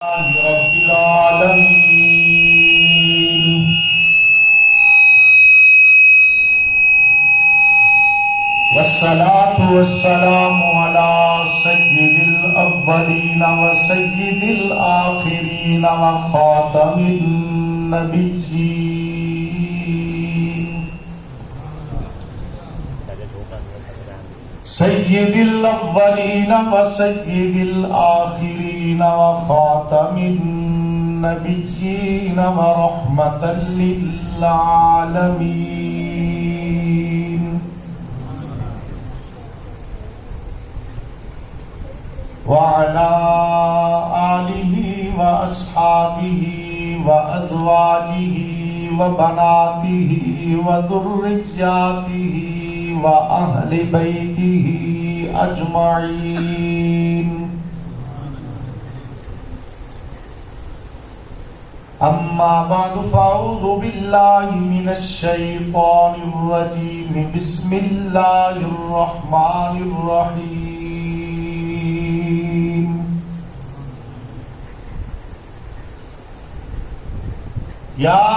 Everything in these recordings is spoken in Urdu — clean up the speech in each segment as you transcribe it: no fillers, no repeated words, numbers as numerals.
رب العالمين والصلاة والسلام على سيد الأولين وسيد الآخرين وخاتم النبيين سيد الأولين وسيد الآخرين وخاتم النبيين ورحمة للعالمين وعلى آله وأصحابه وأزواجه وبناته وذرياته وأهل بيته أجمعين أما بعد فأعوذ بالله من الشيطان الرجيم بسم الله الرحمن الرحيم يا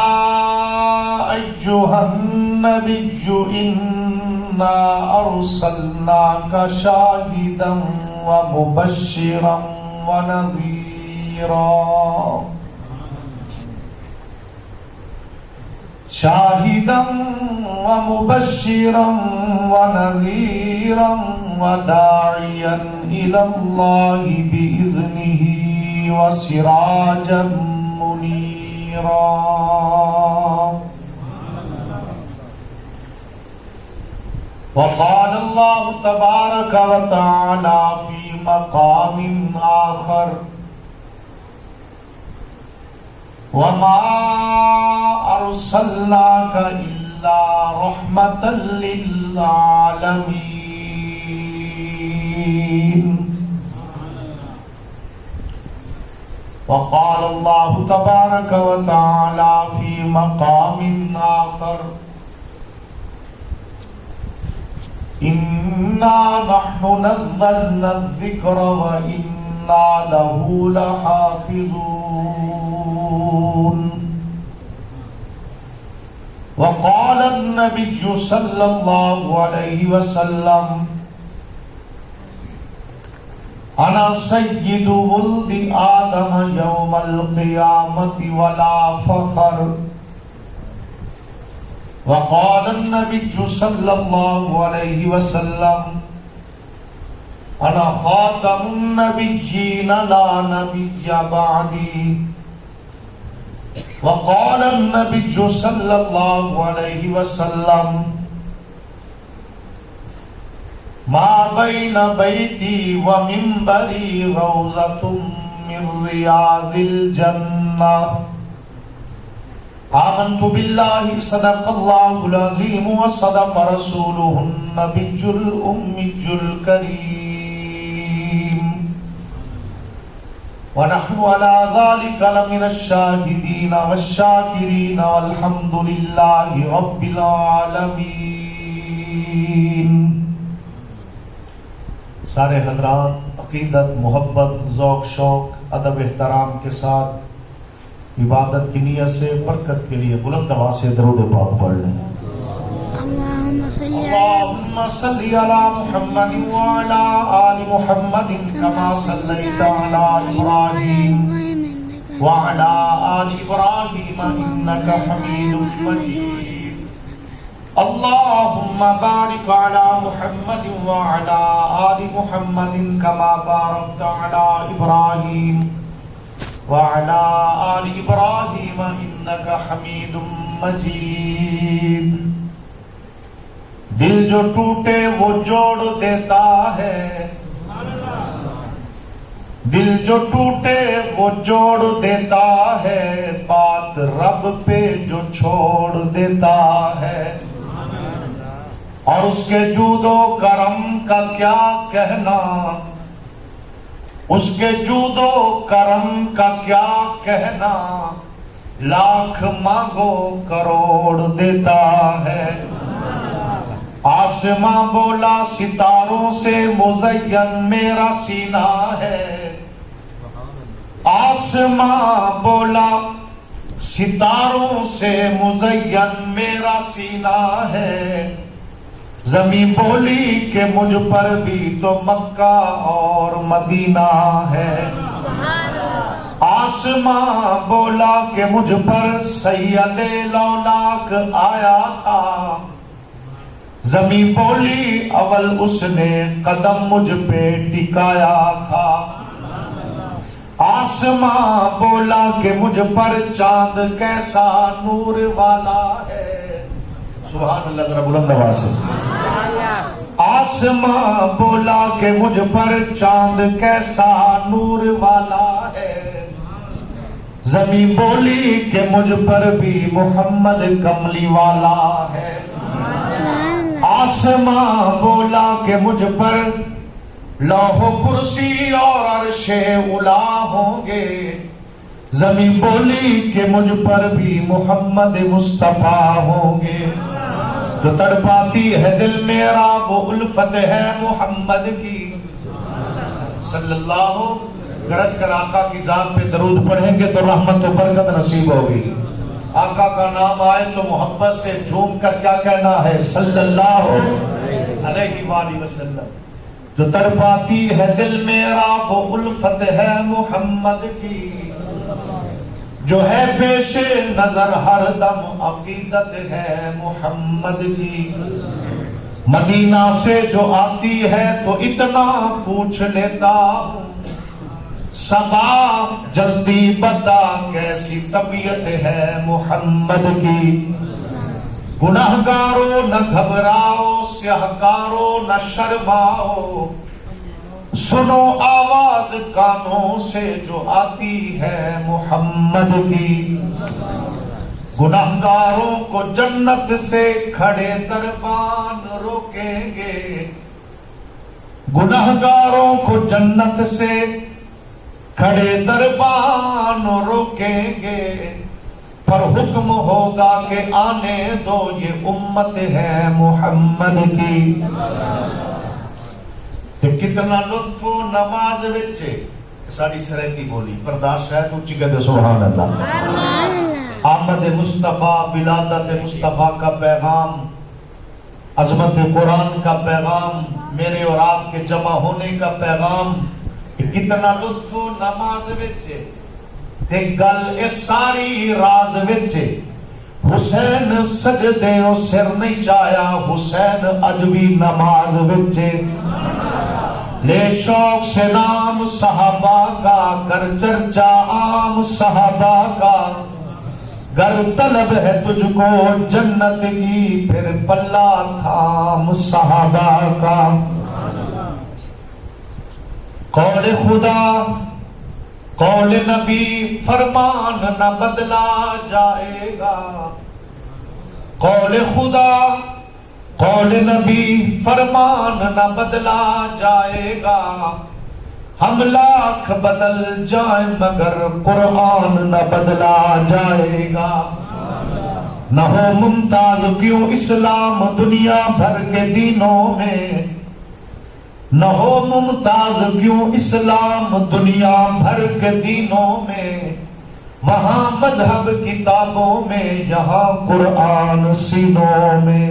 أيها النبي إنا أرسلناك شاهدا ومبشرا ونذيرا شاهدا ومبشرا ونذيرا وداعيا إلى الله بإذنه وسراجا منيرا وقال الله تبارك وتعالى في مقام آخر وما أرسلناك إلا رحمة للعالمين وقال الله تبارك وتعالى في مقام آخر إنا نحن نزلنا الذكر وإنا له لحافظون وقال النبي صلى الله عليه وسلم أنا سيد ولد آدم يوم القيامة ولا فخر وقال النبي صلى الله عليه وسلم أنا خاتم النبيين لا نبي بعدي وقال النبي صلى الله عليه وسلم ما بين بيتي ومنبري روضة من رياض الجنة آمنت بالله صدق الله العظيم وصدق رسوله النبي الأمي الكريم ونحن على ذلك لمن الشاهدين والشاكرين والحمد لله رب العالمين. سارے حضرات عقیدت، محبت، ذوق، شوق، ادب، احترام کے ساتھ عبادت کی نیت سے برکت کے لیے بلند آواز سے درود پاک پڑھ لیں. اللهم صل على محمد وعلى آل محمد كما صليت على إبراهيم وعلى آل إبراهيم إنك حميد مجيد. اللهم بارك على محمد وعلى آل محمد كما باركت على إبراهيم وعلى آل إبراهيم إنك حميد مجيد. دل جو ٹوٹے وہ جوڑ دیتا ہے، دل جو ٹوٹے وہ جوڑ دیتا ہے، بات رب پہ جو چھوڑ دیتا ہے. اور اس کے جود و کرم کا کیا کہنا، اس کے جود و کرم کا کیا کہنا، لاکھ مانگو کروڑ دیتا ہے. آسماں بولا ستاروں سے مزین میرا سینہ ہے، آسماں بولا ستاروں سے مزین میرا سینہ ہے، زمین بولی کہ مجھ پر بھی تو مکہ اور مدینہ ہے۔ آسماں بولا کہ مجھ پر سید لولاک آیا تھا، زمین بولی اول اس نے قدم مجھ پہ ٹکایا تھا۔ آسماں بولا کہ مجھ پر چاند کیسا نور والا ہے، سبحان اللہ، ذرا بلند آواز سے۔ آسماں بولا کہ مجھ پر چاند کیسا نور والا ہے، زمین بولی کہ مجھ پر بھی محمد کملی والا ہے۔ آسماں بولا کہ مجھ پر لوح و کرسی اور عرش اولا ہوں گے، زمین بولی کہ مجھ پر بھی محمد مصطفیٰ ہوں گے۔ جو تڑپاتی ہے دل میرا وہ الفت ہے محمد کی، صلی اللہ، گرج کر آقا کی ذات پہ درود پڑھیں گے تو رحمت و برکت نصیب ہوگی۔ آقا کا نام آئے تو محبت سے جھوم کر کیا کہنا ہے، صلی اللہ علیہ وآلہ وسلم۔ جو تڑپاتی ہے دل میرا وہ الفت ہے محمد کی، جو ہے پیش نظر ہر دم عقیدت ہے محمد کی۔ مدینہ سے جو آتی ہے تو اتنا پوچھ لیتا ہوں، صبا جلدی بتا کیسی طبیعت ہے محمد کی۔ گناہگاروں نہ گھبراؤ، سیاہکاروں نہ شرماؤ، سنو آواز کانوں سے جو آتی ہے محمد کی۔ گناہگاروں کو جنت سے کھڑے دربان روکیں گے، گناہگاروں کو جنت سے کھڑے دربان روکیں گے، پر حکم ہوگا کہ آنے دو یہ امت ہے محمد کی۔ تے کتنا لطف و نماز وچ ساری سرائکی بولی برداشت ہے تو اچھی کہتے سبحان اللہ۔ آمد مصطفیٰ، ولادت مصطفیٰ کا پیغام، عظمت قرآن کا پیغام، میرے اور آپ کے جمع ہونے کا پیغام، کتنا لطف و نماز وچ تے گل اس ساری راز وچ۔ حسین سجدے او سر نہیں چایا، حسین اج بھی نماز وچ۔ لے شوق سے نام صحابہ کا، کر چرچا عام صحابہ کا، گر طلب ہے تجھ کو جنت کی پھر پلہ تھام صحابہ کا۔ قول خدا قول نبی فرمان نہ بدلا جائے گا، قول خدا قول نبی فرمان نہ بدلا جائے گا، ہم لاکھ بدل جائیں مگر قرآن نہ بدلا جائے گا۔ نہ ہو ممتاز کیوں اسلام دنیا بھر کے دینوں میں، نہ ہو ممتاز کیوں اسلام دنیا بھر کے دینوں میں، وہاں مذہب کتابوں میں یہاں قرآن سینوں میں۔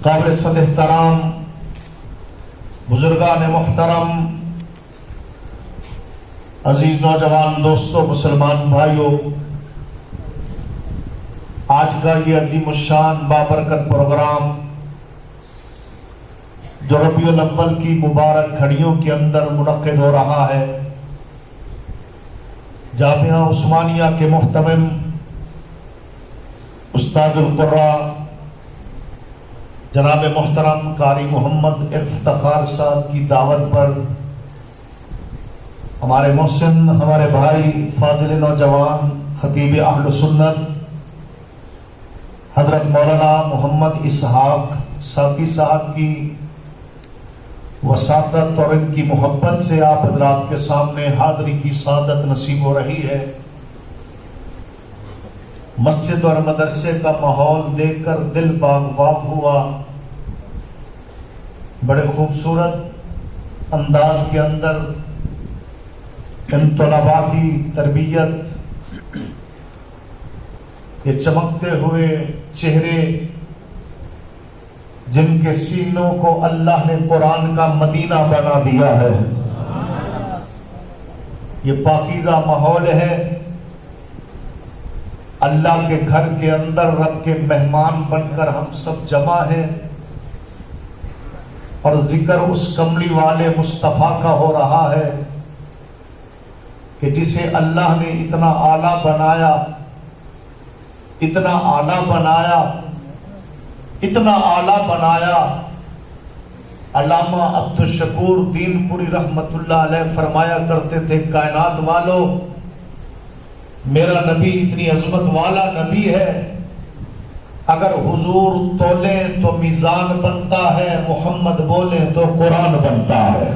قابل صد احترام بزرگان محترم، عزیز نوجوان دوستوں، مسلمان بھائیوں، آج کا یہ عظیم الشان بابرکت پروگرام جو ربیع الاول کی مبارک گھڑیوں کے اندر منعقد ہو رہا ہے، جامعہ عثمانیہ کے محتمم استاد القراء جناب محترم قاری محمد افتخار صاحب کی دعوت پر ہمارے محسن، ہمارے بھائی فاضل نوجوان خطیب اہل سنت حضرت مولانا محمد اسحاق ساقی صاحب کی وساطت اور ان کی محبت سے آپ حضرات کے سامنے حاضری کی سعادت نصیب ہو رہی ہے۔ مسجد اور مدرسے کا ماحول دیکھ کر دل باغ ہوا، بڑے خوبصورت انداز کے اندر ان طلباء کی تربیت، یہ چمکتے ہوئے چہرے جن کے سینوں کو اللہ نے قرآن کا مدینہ بنا دیا ہے، یہ پاکیزہ ماحول ہے، اللہ کے گھر کے اندر رب کے مہمان بن کر ہم سب جمع ہیں، اور ذکر اس کملی والے مصطفیٰ کا ہو رہا ہے کہ جسے اللہ نے اتنا اعلیٰ بنایا، اتنا اعلیٰ بنایا، اتنا اعلیٰ بنایا۔ علامہ عبدالشکور دین پوری رحمت اللہ علیہ فرمایا کرتے تھے، کائنات والو، میرا نبی اتنی عظمت والا نبی ہے، اگر حضور تولیں تو میزان بنتا ہے، محمد بولیں تو قرآن بنتا ہے۔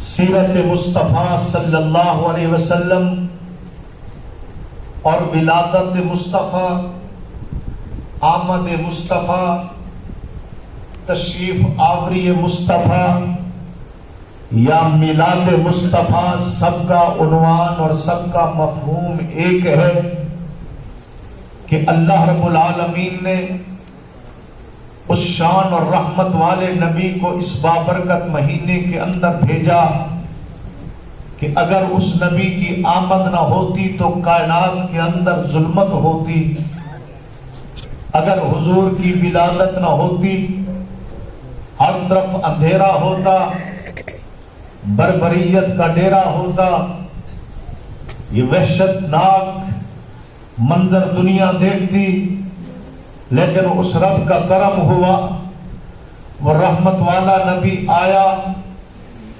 سیرت مصطفیٰ صلی اللہ علیہ وسلم اور ولادت مصطفیٰ، آمد مصطفیٰ، تشریف آوری مصطفیٰ یا میلاد مصطفیٰ، سب کا عنوان اور سب کا مفہوم ایک ہے کہ اللہ رب العالمین نے اس شان اور رحمت والے نبی کو اس بابرکت مہینے کے اندر بھیجا کہ اگر اس نبی کی آمد نہ ہوتی تو کائنات کے اندر ظلمت ہوتی، اگر حضور کی ولادت نہ ہوتی ہر طرف اندھیرا ہوتا، بربریت کا ڈیرا ہوتا، یہ وحشت ناک منظر دنیا دیکھتی، لیکن اس رب کا کرم ہوا، وہ رحمت والا نبی آیا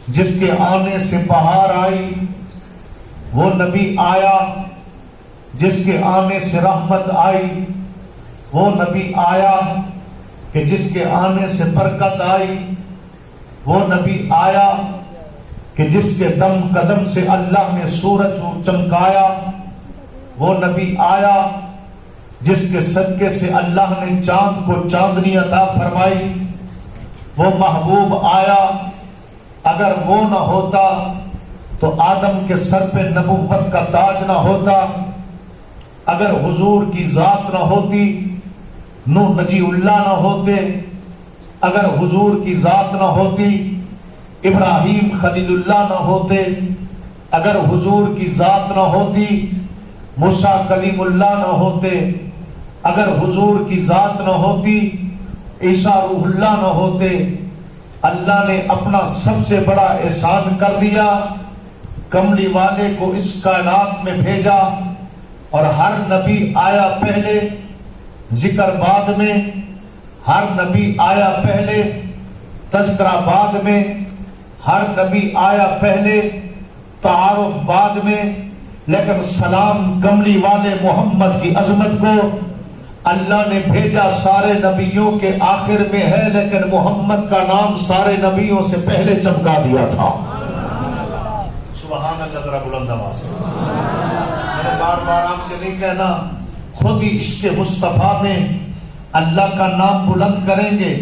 جس کے آنے سے بہار آئی، وہ نبی آیا جس کے آنے سے رحمت آئی، وہ نبی آیا کہ جس کے آنے سے برکت آئی، وہ نبی آیا کہ جس کے دم قدم سے اللہ نے سورج چمکایا، وہ نبی آیا جس کے صدقے سے اللہ نے چاند کو چاندنی عطا فرمائی، وہ محبوب آیا، اگر وہ نہ ہوتا تو آدم کے سر پہ نبوت کا تاج نہ ہوتا، اگر حضور کی ذات نہ ہوتی نوح نجی اللہ نہ ہوتے، اگر حضور کی ذات نہ ہوتی ابراہیم خلیل اللہ نہ ہوتے، اگر حضور کی ذات نہ ہوتی موسیٰ کلیم اللہ نہ ہوتے، اگر حضور کی ذات نہ ہوتی عیسیٰ روح اللہ نہ ہوتے۔ اللہ نے اپنا سب سے بڑا احسان کر دیا، کملی والے کو اس کائنات میں بھیجا، اور ہر نبی آیا پہلے، ذکر بعد میں، ہر نبی آیا پہلے، تذکرہ بعد میں، ہر نبی آیا پہلے، تعارف بعد میں، لیکن سلام کملی والے محمد کی عظمت کو اللہ نے بھیجا سارے نبیوں کے آخر میں ہے، لیکن محمد کا نام سارے نبیوں سے پہلے چمکا دیا تھا۔ سبحان اللہ، ذرا بلند آواز سے میں نے بار بار آپ سے نہیں کہنا، خود ہی عشق مصطفیٰ میں اللہ کا نام بلند کریں گے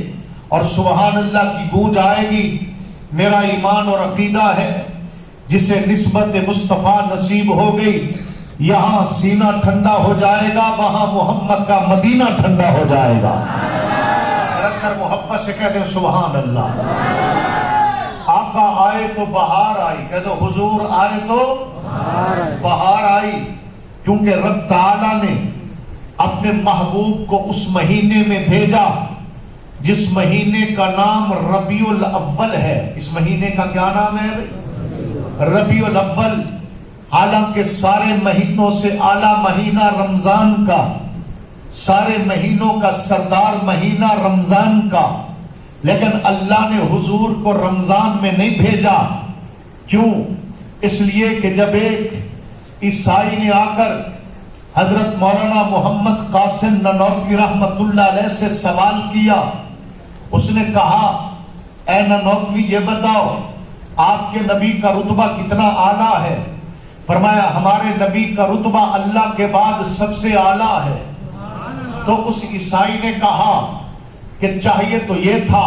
اور سبحان اللہ کی گونج آئے گی۔ میرا ایمان اور عقیدہ ہے جسے نسبت مصطفیٰ نصیب ہو گئی، یہاں سینہ ٹھنڈا ہو جائے گا، وہاں محمد کا مدینہ ٹھنڈا ہو جائے گا۔ رکھ کر محبت سے کہہ دیں سبحان اللہ۔ آقا آئے تو بہار آئی، کہہ دو حضور آئے تو بہار آئی، کیونکہ رب تعالیٰ نے اپنے محبوب کو اس مہینے میں بھیجا جس مہینے کا نام ربیع الاول ہے۔ اس مہینے کا کیا نام ہے؟ ربیع الاول۔ حالانکہ سارے مہینوں سے اعلیٰ مہینہ رمضان کا، سارے مہینوں کا سردار مہینہ رمضان کا، لیکن اللہ نے حضور کو رمضان میں نہیں بھیجا۔ کیوں؟ اس لیے کہ جب ایک عیسائی نے آ کر حضرت مولانا محمد قاسم نانوتوی رحمت اللہ علیہ سے سوال کیا، اس نے کہا اے نانوتوی یہ بتاؤ آپ کے نبی کا رتبہ کتنا اعلیٰ ہے؟ فرمایا ہمارے نبی کا رتبہ اللہ کے بعد سب سے اعلیٰ ہے۔ تو اس عیسائی نے کہا کہ چاہیے تو یہ تھا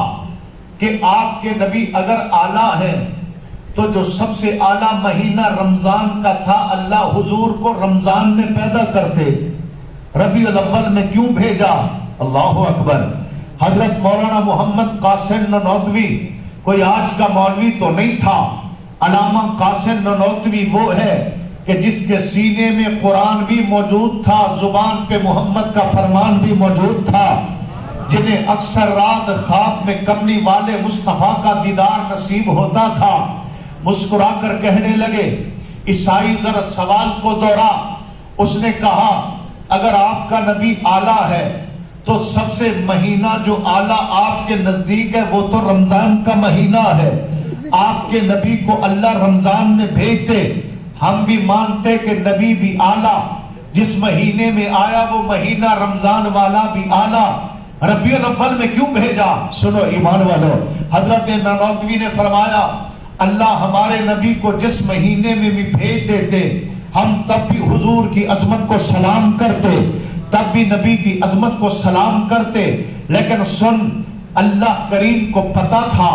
کہ آپ کے نبی اگر اعلیٰ ہیں تو جو سب سے اعلیٰ مہینہ رمضان کا تھا اللہ حضور کو رمضان میں پیدا کرتے، ربیع الاول میں کیوں بھیجا؟ اللہ اکبر۔ حضرت مولانا محمد قاسم نانوتوی کوئی آج کا مولوی تو نہیں تھا، علامہ قاسم نانوتوی وہ ہے کہ جس کے سینے میں قرآن بھی موجود تھا، زبان پہ محمد کا فرمان بھی موجود تھا، جنہیں اکثر رات خواب میں کملی والے مصطفیٰ کا دیدار نصیب ہوتا تھا۔ مسکرا کر کہنے لگے، عیسائی ذرا سوال کو دوہرا۔ اس نے کہا اگر آپ کا نبی اعلیٰ ہے تو سب سے مہینہ جو اعلیٰ آپ کے نزدیک ہے وہ تو رمضان کا مہینہ ہے، آپ کے نبی کو اللہ رمضان میں بھیجتے، ہم بھی مانتے کہ نبی بھی اعلیٰ، جس مہینے میں آیا وہ مہینہ رمضان والا بھی اعلیٰ، ربیع الاول میں کیوں بھیجا؟ سنو ایمان والو، حضرت نانوتوی نے فرمایا اللہ ہمارے نبی کو جس مہینے میں بھی بھیج دیتے ہم تب بھی حضور کی عظمت کو سلام کرتے، تب بھی نبی کی عظمت کو سلام کرتے، لیکن سن، اللہ کریم کو پتا تھا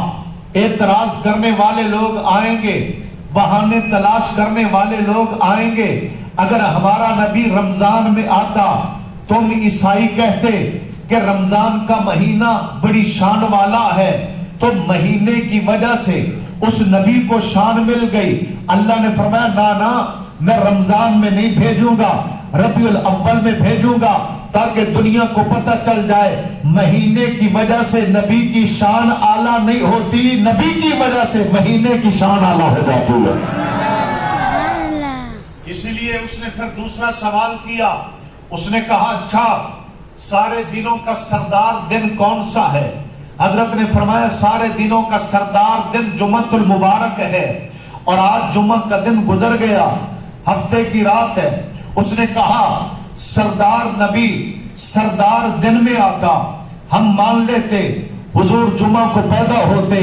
اعتراض کرنے والے لوگ آئیں گے، بہانے تلاش کرنے والے لوگ آئیں گے۔ اگر ہمارا نبی رمضان میں آتا، تم عیسائی کہتے کہ رمضان کا مہینہ بڑی شان والا ہے، تو مہینے کی وجہ سے اس نبی کو شان مل گئی۔ اللہ نے فرمایا نا میں رمضان میں نہیں بھیجوں گا، ربیع الاول میں بھیجوں گا، تاکہ دنیا کو پتہ چل جائے مہینے کی وجہ سے نبی کی شان اعلیٰ نہیں ہوتی، نبی کی وجہ سے مہینے کی شان اعلیٰ ہو جاتی ہے۔ اسی لیے اس نے پھر دوسرا سوال کیا، اس نے کہا اچھا سارے دنوں کا سردار دن کون سا ہے؟ حضرت نے فرمایا سارے دنوں کا سردار دن جمعۃ المبارک ہے، اور آج جمعہ کا دن گزر گیا، ہفتے کی رات ہے۔ اس نے کہا سردار نبی سردار دن میں آتا ہم مان لیتے، حضور جمعہ کو پیدا ہوتے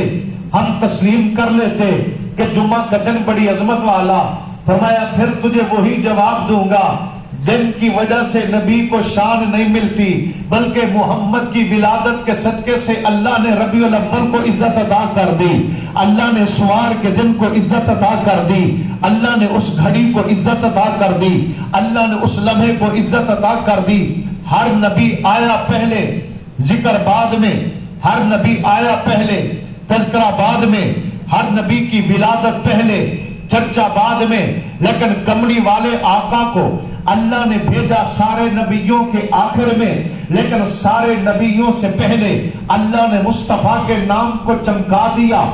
ہم تسلیم کر لیتے کہ جمعہ کا دن بڑی عظمت والا۔ فرمایا پھر تجھے وہی جواب دوں گا، دن کی وجہ سے نبی کو شان نہیں ملتی، بلکہ محمد کی ولادت کے صدقے سے اللہ نے ربیع الاول کو عزت عطا کر دی، اللہ نے سوار کے دن کو عزت عطا کر دی، اللہ نے اس گھڑی کو عزت عطا کر دی، اللہ نے اس لمحے کو عزت عطا کر دی۔ ہر نبی آیا پہلے، ذکر بعد میں، ہر نبی آیا پہلے، تذکرہ بعد میں، ہر نبی کی ولادت پہلے، چرچا بعد میں، لیکن کملی والے آقا کو اللہ نے بھیجا سارے نبیوں کے آخر میں، لیکن سارے نبیوں سے پہلے اللہ نے مصطفیٰ کے نام کو چمکا دیا۔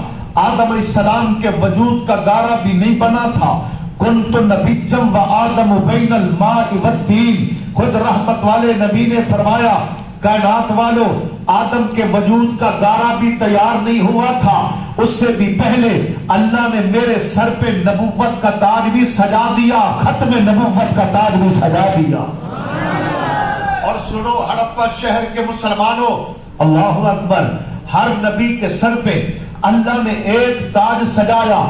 آدم علیہ السلام کے وجود کا گارہ بھی نہیں بنا تھا، کنت نبیّم و آدم بین الماء والطین، خود رحمت والے نبی نے فرمایا کائنات والو آدم کے وجود کا گارہ بھی تیار نہیں ہوا تھا، اس سے بھی پہلے اللہ نے میرے سر پہ نبوت کا تاج بھی سجا دیا، ختم نبوت کا تاج بھی سجا دیا۔ اور سنو ہڑپا شہر کے مسلمانوں، اللہ اکبر، ہر نبی کے سر پہ اللہ نے ایک تاج سجایا،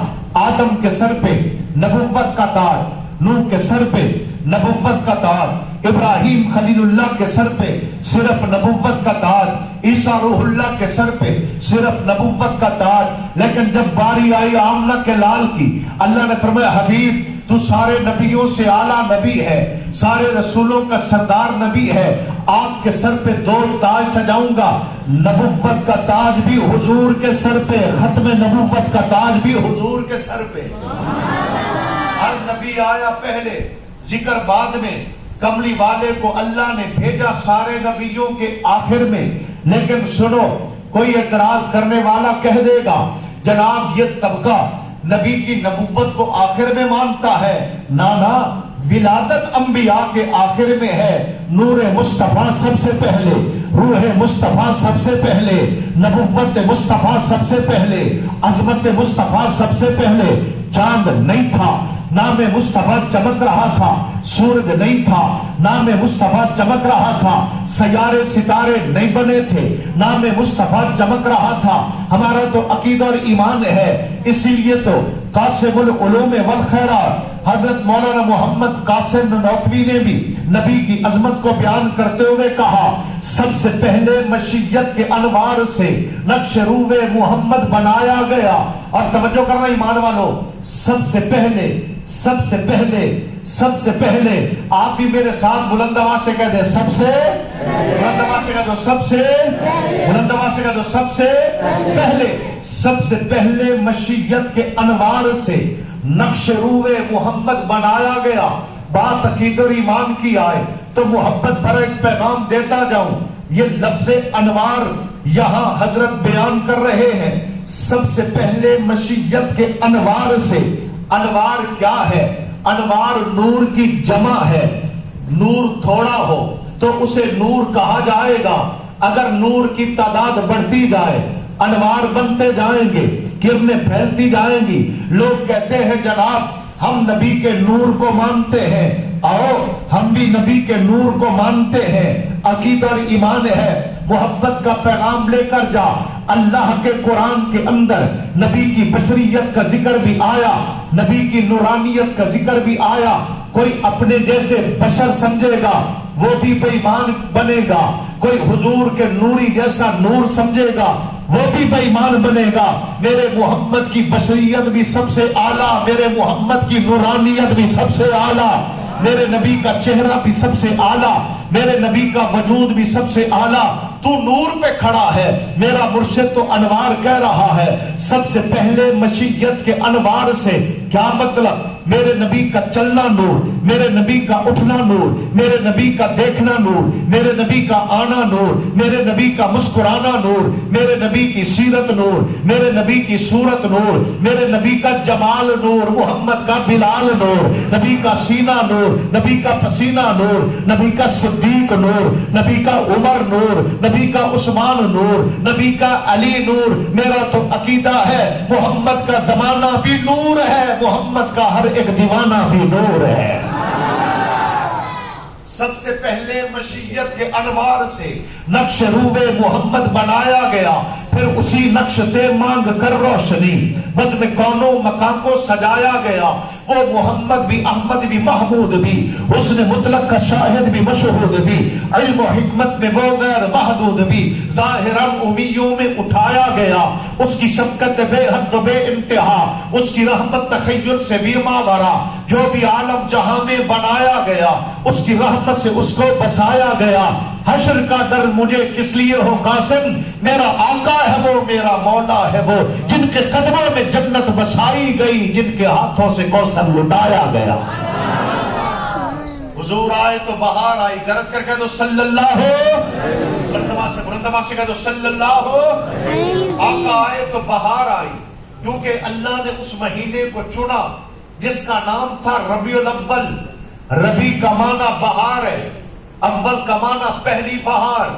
آدم کے سر پہ نبوت کا تاج، نوح کے سر پہ نبوت کا تاج، ابراہیم خلیل اللہ کے سر پہ صرف نبوت کا تاج، عیسیٰ روح اللہ کے سر پہ صرف نبوت کا تاج۔ لیکن جب باری آئی آمنہ کے لال کی، اللہ نے فرمایا حبیب تو سارے نبیوں سے اعلیٰ نبی ہے، سارے رسولوں کا سردار نبی ہے، آپ کے سر پہ دو تاج سجاؤں گا، نبوت کا تاج بھی حضور کے سر پہ، ختم نبوت کا تاج بھی حضور کے سر پہ۔ ہر نبی آیا پہلے، ذکر بعد میں، کملی والے کو اللہ نے بھیجا سارے نبیوں کے آخر میں۔ لیکن سنو، کوئی اعتراض کرنے والا کہہ دے گا جناب یہ طبقہ نبی کی نبوت کو آخر میں مانتا ہے، نا ولادت انبیاء کے آخر میں ہے، نور مصطفیٰ سب سے پہلے، روح مصطفیٰ سب سے پہلے، نبوت مصطفیٰ سب سے پہلے، عظمت مصطفیٰ سب سے پہلے۔ چاند نہیں تھا، نام مصطفیٰ چمک رہا تھا، سورج نہیں تھا، نام مصطفیٰ چمک رہا تھا، سیارے ستارے نہیں بنے تھے، نام مصطفیٰ چمک رہا تھا۔ ہمارا تو عقیدہ اور ایمان ہے، اسی لیے تو قاسم العلوم والخیرات حضرت مولانا محمد قاسم نانوتوی نے بھی نبی کی عظمت کو بیان کرتے ہوئے کہا سب سے پہلے مشیت کے انوار سے نقش روح محمد بنایا گیا. اور توجہ کرنا ایمان والو، سب سے پہلے آپ بھی میرے ساتھ بلند آواز سے کہہ دیں، سب سے بلند آواز سے کہہ دو، سب سے بلند آواز سے کہہ دو، سب سے پہلے مشیت کے انوار سے نقش روح محمد بنایا گیا. بات عقیدت اور ایمان کی آئے تو محبت بھرا ایک پیغام دیتا جاؤں. یہ لفظ انوار یہاں حضرت بیان کر رہے ہیں. سب سے پہلے مشیت کے انوار سے. انوار کیا ہے؟ انوار نور کی جمع ہے. نور تھوڑا ہو تو اسے نور کہا جائے گا. اگر نور کی تعداد بڑھتی جائے انوار بنتے جائیں گے، کرنیں پھیلتی جائیں گی. لوگ کہتے ہیں جناب ہم نبی کے نور کو مانتے ہیں. آؤ ہم بھی نبی کے نور کو مانتے ہیں. عقیدہ اور ایمان ہے. محبت کا پیغام لے کر جا. اللہ کے قرآن کے اندر نبی کی بشریت کا ذکر بھی آیا، نبی کی نورانیت کا ذکر بھی آیا. کوئی اپنے جیسے بشر سمجھے گا وہ بھی بے ایمان بنے گا. کوئی حضور کے نوری جیسا نور سمجھے گا وہ بھی بے ایمان بنے گا. میرے محمد کی بشریت بھی سب سے اعلیٰ، میرے محمد کی نورانیت بھی سب سے اعلیٰ، میرے نبی کا چہرہ بھی سب سے اعلیٰ، میرے نبی کا وجود بھی سب سے اعلیٰ. تو نور پہ کھڑا ہے. میرا مرشد تو انوار کہہ رہا ہے. سب سے پہلے مشیت کے انوار سے. کیا مطلب؟ میرے نبی کا چلنا نور، میرے نبی کا اٹھنا نور، میرے نبی کا دیکھنا نور، میرے نبی کا آنا نور، میرے نبی کا مسکرانا نور، میرے نبی کی سیرت نور، میرے نبی کی صورت نور، میرے نبی کا جمال نور، محمد کا بلال نور، نبی کا سینہ نور، نبی کا پسینہ نور، نبی کا صدیق نور، نبی کا عمر نور، نبی کا عثمان نور، نبی کا علی نور. میرا تو عقیدہ ہے محمد کا زمانہ بھی نور ہے، محمد کا ہر ایک دیوانہ بھی نور ہے. سب سے پہلے مشیت کے انوار سے نقش روح محمد بنایا گیا. پھر اسی نقش سے مانگ کر روشنی بزم کون و مکان کو سجایا گیا. وہ محمد بھی، احمد بھی، محمود بھی، حسن مطلق کا شاہد بھی، مشہود بھی، علم و حکمت میں وہ غیر محدود بھی، ظاہراً امیوں میں اٹھایا گیا. اس کی شفقت بے حد و بے انتہا، اس کی رحمت تخیل سے بھی ماورا. جو بھی عالم جہاں میں بنایا گیا اس کی رحمت سے اس کو بسایا گیا. حشر کا ڈر مجھے کس لیے ہو قاسم، میرا آقا ہے وہ، میرا مولا ہے وہ، جن کے قدموں میں جنت بسائی گئی، جن کے ہاتھوں سے کوثر لٹایا گیا. حضور آئے تو بہار آئی. گرج کر کہہ دو صلی اللہ ہو، برندما سے کہہ دو صلی اللہ ہو. آقا آئے تو بہار آئی، کیونکہ اللہ نے اس مہینے کو چنا جس کا نام تھا ربیع الاول. ربی کا معنی بہار ہے، اول کا معنی پہلی بہار.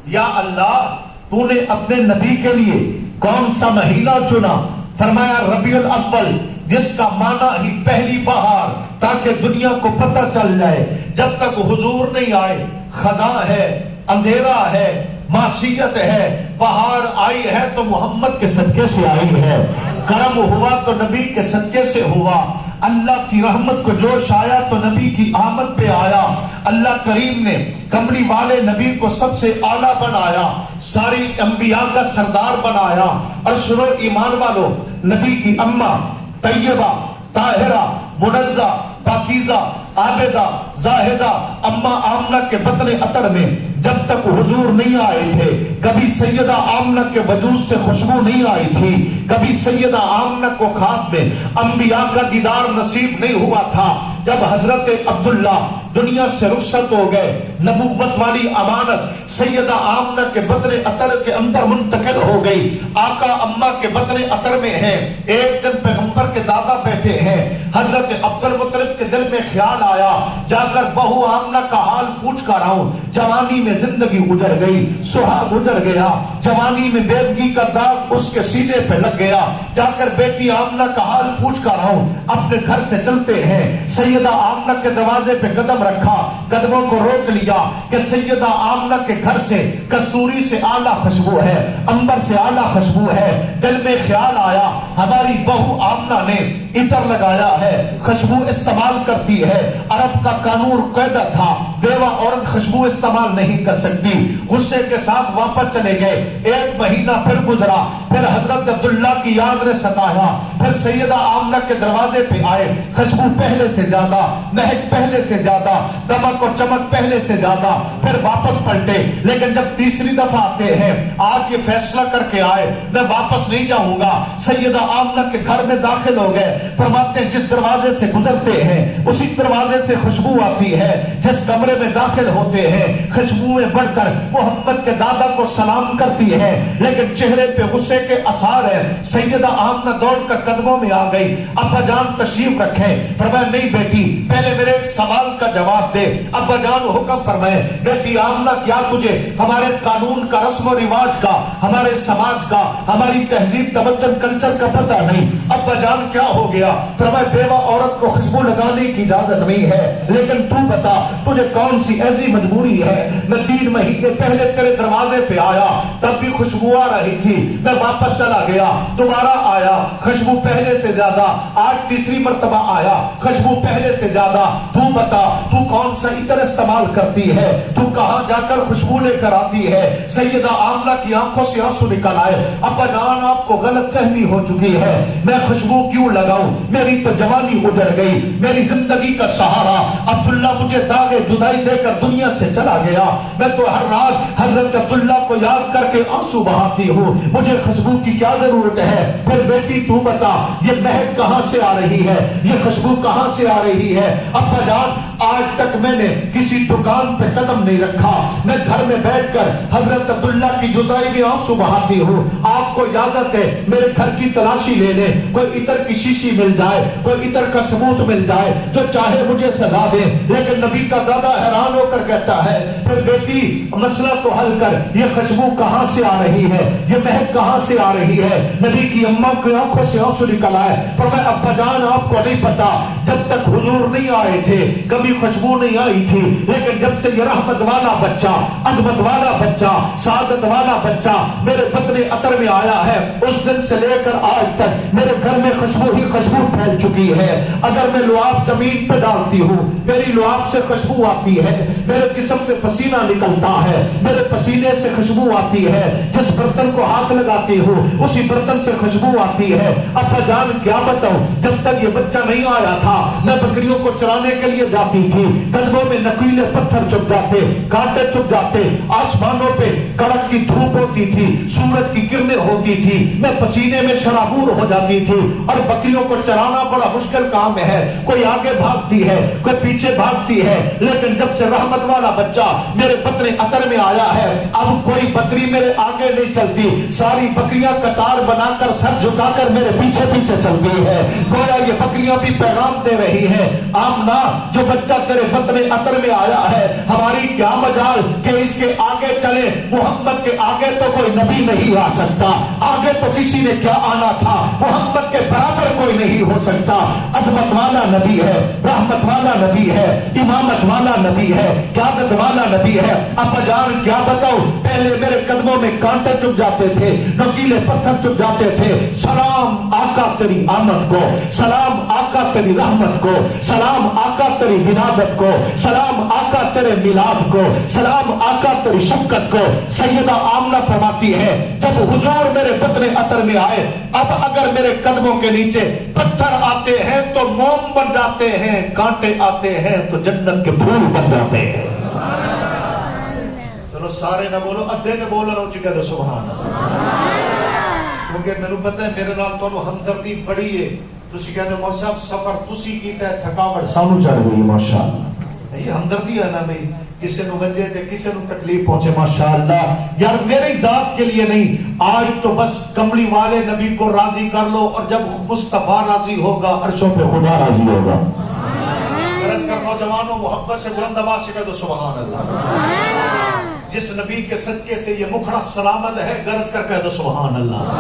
یا اللہ تو نے اپنے نبی کے لیے کون سا مہینہ چنا؟ فرمایا ربیع الاول، جس کا معنی ہی پہلی بہار، تاکہ دنیا کو پتہ چل جائے جب تک حضور نہیں آئے خزاں ہے، اندھیرا ہے، معصیت ہے. بہار آئی ہے تو محمد کے صدقے سے آئی ہے. کرم ہوا تو نبی کے صدقے سے ہوا. اللہ کی رحمت کو جوش آیا تو نبی کی آمد پہ آیا. اللہ کریم نے کملی والے نبی کو سب سے اعلیٰ بنایا، ساری انبیاء کا سردار بنایا. اور سنو ایمان والو، نبی کی اماں طیبہ، طاہرہ، منزہ، پاکیزہ، عابدہ، زاہدہ اماں آمنہ کے بطن عطر میں جب تک حضور نہیں آئے تھے کبھی سیدہ آمنہ کے وجود سے خوشبو نہیں آئی تھی. کبھی سیدہ آمنہ کو خواب میں انبیاء کا دیدار نصیب نہیں ہوا تھا. جب حضرت عبداللہ دنیا سے رخصت ہو گئے، نبوت والی امانت سیدہ آمنہ کے بطن عطر کے اندر منتقل ہو گئی. آقا اماں کے بطن عطر میں ہیں. ایک دن پیغمبر کے دادا بیٹھے ہیں. حضرت عبد المطلب کے دل میں خیال آیا جا کر بہو آمنہ کا حال پوچھ کر آؤں. جوانی میں زندگی گزر گئی، سہاگ گزر گیا، جوانی میں بیوگی کا داغ اس کے سینے پہ لگ گیا. جا کر بیٹی آمنہ کا حال پوچھ کر آؤں. اپنے گھر سے چلتے ہیں، سیدہ آمنہ کے دروازے پہ قدم رکھا، قدموں کو روک لیا کہ سیدہ آمنہ کے گھر سے کستوری سے اعلیٰ خوشبو ہے، عنبر سے اعلیٰ خوشبو ہے. دل میں خیال آیا ہماری بہو آمنہ نے عطر لگایا ہے، خوشبو استعمال کرتی ہے۔ عرب کا قانون قاعدہ تھا بیوہ عورت خوشبو استعمال نہیں کر سکتی۔ غصے کے ساتھ واپس چلے گئے، 1 مہینہ پھر گزرا، پھر حضرت عبداللہ کی یاد نے ستایا، پھر سیدہ آمنہ کے دروازے پہ آئے، خوشبو پہلے سے زیادہ، مہک پہلے سے زیادہ، دمک اور چمک پہلے سے زیادہ، پھر واپس پلٹے۔ لیکن جب تیسری دفعہ آتے ہیں، آج یہ فیصلہ کر کے آئے میں واپس نہیں جاؤں گا، سیدہ آمنہ کے گھر میں داخل ہو گئے۔ فرماتے ہیں جس دروازے سے گزرتے ہیں اسی دروازے سے خوشبو آتی ہے، جس کمرے میں داخل ہوتے ہیں خوشبوئیں بڑھ کر محمد کے دادا کو سلام کرتی ہے، لیکن چہرے پہ غصے کے اثار ہیں۔ سیدہ آمنہ دوڑ کر قدموں میں آ گئی، ابا جان تشریف رکھیں۔ فرمایا نہیں بیٹی، پہلے میرے ایک سوال کا جواب دے۔ ابا جان حکم فرمائے۔ بیٹی آمنہ کیا تجھے ہمارے قانون کا، رسم و رواج کا، ہمارے سماج کا، ہماری تہذیب تمدن کلچر کا پتہ نہیں؟ ابا جان کیا ہو گیا؟ فرمایا بیوہ عورت کو خوشبو لگانے کی اجازت نہیں ہے، لیکن تو بتا تجھے کون سی ایسی مجبوری ہے؟ میں 3 مہینے پہلے تیرے دروازے پہ آیا، تب بھی خوشبو آ رہی تھی، میں واپس چلا گیا، دوبارہ آیا، خوشبو پہلے سے زیادہ، آج تیسری مرتبہ آیا، خوشبو پہلے سے زیادہ، تو بتا تو کون سا عطر استعمال کرتی ہے؟ تو کہاں جا کر خوشبو لے کر آتی ہے؟ سیدہ آمنہ کی آنکھوں سے آنسو نکل آئے۔ ابا جان آپ کو غلط فہمی ہو چکی ہے، میں خوشبو کیوں لگاؤں؟ میری تو جوانی اجڑ گئی، میری زندگی کا سہارا عبداللہ مجھے داغے جدائی دے کر دنیا سے چلا گیا، میں تو ہر رات حضرت عبداللہ کو یاد کر کے آنسو بہاتی ہوں، مجھے خوشبو کی کیا ضرورت ہے؟ پھر بیٹی تو بتا یہ مہک کہاں سے آ رہی ہے، یہ خوشبو کہاں سے آ رہی ہے؟ ابا جان آج تک میں نے کسی دکان پہ قدم نہیں رکھا، میں گھر میں بیٹھ کر حضرت عبداللہ کی جدائی میں آنسو بہاتی ہوں، آپ کو اجازت ہے میرے گھر کی تلاشی لے لیں، کوئی عطر کی شیشی مل جائے، کوئی عطر کا ثبوت مل جائے، جو چاہے مجھے سزا دے۔ لیکن نبی کا دادا حیران ہو کر کہتا ہے پھر بیٹی مسئلہ تو حل کر، یہ خوشبو کہاں سے آ رہی ہے، یہ مہک کہاں سے آ رہی ہے؟ نبی کی اماں کی آنکھوں سے آنسو نکل آئے۔ فرمایا ابا جان آپ کو نہیں پتا، جب تک حضور نہیں آئے تھے کبھی خوشبو نہیں آئی تھی، لیکن جب سے یہ رحمت والا بچہ، عظمت والا بچہ، سعادت والا بچہ میرے بدن عطر میں آیا ہے، اس دن سے لے کر آج تک میرے گھر میں خوشبو ہی خوشبو پھیل چکی ہے۔ اگر میں لعاب زمین پہ ڈالتی ہوں میری لعاب سے خوشبو آتی ہے، میرے جسم سے پسینہ نکلتا ہے، میرے پسینے سے خوشبو آتی ہے، جس برتن کو ہاتھ لگاتی ہوں اسی برتن سے خوشبو آتی ہے۔ ابا جان کیا بتاؤں، جب تک یہ بچہ نہیں آیا تھا میں بکریوں کو چرانے کے لیے جاتی تھی، قدموں میں نکیلے پتھر چپ جاتے، کانٹے چپ جاتے، آسمانوں پہ کڑک کی دھوپ ہوتی تھی، سورج کی کرنیں ہوتی تھی، میں پسینے میں شرابور ہو جاتی تھی، اور بکریوں کو چرانا بڑا مشکل کام ہے، کوئی آگے بھاگتی ہے کوئی پیچھے بھاگتی ہے، لیکن جب سے رحمت والا بچہ میرے بدن عطر میں آیا ہے اب کوئی بکری میرے آگے نہیں چلتی، ساری بکریاں قطار بنا کر سر جھکا کر میرے پیچھے پیچھے چلتی ہے، گویا یہ بکریاں بھی پیغام دے رہی ہیں آمنہ جو بچہ تیرے بدن عطر میں آیا ہے ہماری کیا مجال کہ اس کے آگے چلے، محمد کے آگے تو کوئی نبی نہیں آ سکتا، آگے تو کسی نے کیا آنا تھا، محمد کے برابر کوئی نہیں ہو سکتا، عظمت والا نبی ہے، رحمت والا نبی ہے، امامت والا نبی ہے، قیادت والا نبی ہے۔ ابا جان کیا بتاؤ، پہلے میرے قدموں میں کانٹے چپ جاتے تھے، نوکیلے پتھر چپ جاتے تھے، سلام آقا تیری آمد کو، سلام آقا تیری رحمت کو، سلام آقا تیری ولادت کو، سلام آقا تیرے میلاد کو، سلام آقا تیری شفقت کو۔ سیدہ آمنہ فرماتی ہے جب حضور میرے بدن عطر میں آئے اب اگر میرے قدموں کے نیچے پتھر آتے ہیں تو موم بن جاتے ہیں، کانٹے آتے ہیں تو جنت کے پھول بن جاتے ہیں۔ چلو سارے نہ بولو، ادھے نے بولنا ہو چکے تو سبحان اللہ، کیونکہ میں نے پتہ ہے میرے نال تو ہمدردی بڑی ہے، تسی کہتے ہیں مولا صاحب سفر تسی کیتا ہے، تھکاوٹ سانو چڑھ گئی، ماشاءاللہ یہ ہمدردی ہے نا بھائی، کسی نو وجہ تے کسی نو تکلیف پہنچے ماشاءاللہ، یار میری ذات کے لیے نہیں، آج تو بس کملی والے نبی کو راضی کر لو، اور جب مصطفیٰ راضی ہوگا عرشوں پہ خدا راضی ہوگا۔ غرض کر نوجوانوں محبت سے بلند آواز سے کہہ دو سبحان اللہ، جس نبی کے صدقے سے یہ مکھڑا سلامت ہے غرض کر کہہ دو سبحان اللہ۔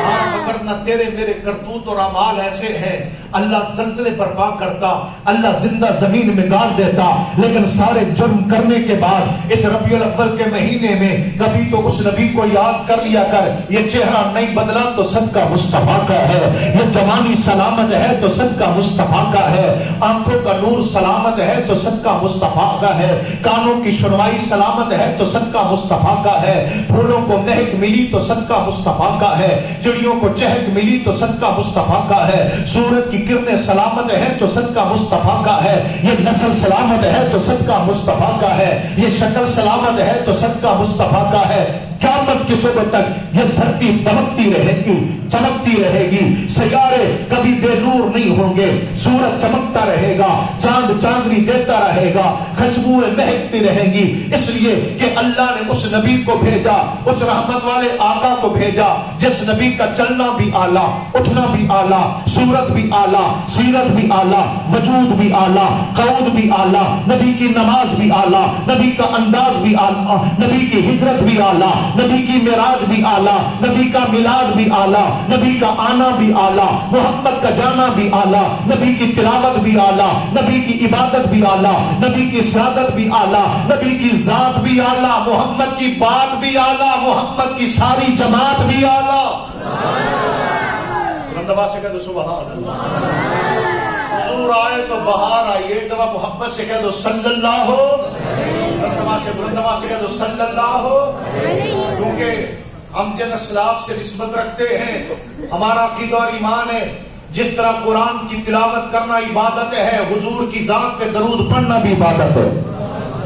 ہاں مگر نہ تیرے میرے کرتوت اور اعمال ایسے ہیں اللہ زلزلے برپا کرتا، اللہ زندہ زمین میں گاڑ دیتا، لیکن سارے جرم کرنے کے بعد اس ربیع الاول کے مہینے میں کبھی تو اس نبی کو یاد کر لیا کر۔ یہ چہرہ نہیں بدلا تو صدقہ مصطفیٰ کا ہے، یہ جوانی سلامت ہے تو صدقہ مصطفیٰ کا ہے، آنکھوں کا نور سلامت ہے تو صدقہ مصطفیٰ کا ہے، کانوں کی سنوائی سلامت ہے تو صدقہ مصطفیٰ کا ہے، پھولوں کو مہک ملی تو صدقہ مصطفیٰ کا ہے، چڑیوں کو چہک ملی تو صدقہ مصطفیٰ کا ہے، سورج کی کرنیں سلامت ہے تو صدقہ مصطفیٰ کا ہے، یہ نسل سلامت ہے تو صدقہ مصطفیٰ کا ہے، یہ شکل سلامت ہے تو صدقہ مصطفیٰ کا ہے۔ قیامت کی صبح تک یہ دھرتی دمکتی رہے گی، چمکتی رہے گی، سیارے کبھی بے نور نہیں ہوں گے، سورج چمکتا رہے گا، چاند چاندنی دیتا رہے گا، خوشبوئیں مہکتی رہیں گی، اس لیے کہ اللہ نے اس نبی کو بھیجا، اس رحمت والے آقا کو بھیجا جس نبی کا چلنا بھی اعلیٰ، اٹھنا بھی اعلیٰ، صورت بھی اعلیٰ، سیرت بھی اعلیٰ، وجود بھی اعلیٰ، قعود بھی اعلیٰ، نبی کی نماز بھی اعلیٰ، نبی کا انداز بھی اعلیٰ، نبی کی ہجرت بھی اعلیٰ، نبی کی معراج بھی اعلیٰ، نبی کا میلاد بھی اعلیٰ، نبی کا آنا بھی اعلیٰ، محمد کا جانا بھی اعلیٰ، نبی کی تلاوت بھی اعلیٰ، نبی کی عبادت بھی اعلیٰ، نبی کی سعادت بھی اعلیٰ، نبی کی ذات بھی اعلیٰ، محمد کی بات بھی اعلیٰ، محمد کی ساری جماعت بھی اعلیٰ۔ بلندوا سے کہہ دو سبحان اللہ۔ حضور آئے تو بہار آئی، ایک دفعہ محمد سے کہہ دو صلی اللہ ہو، بلندوا سے کہہ دو صلی اللہ ہو، کیونکہ ہم جن اسلاف سے نسبت رکھتے ہیں، ہمارا عقیدہ اور ایمان ہے جس طرح قرآن کی تلاوت کرنا عبادت ہے، حضور کی ذات پہ درود پڑھنا بھی عبادت ہے۔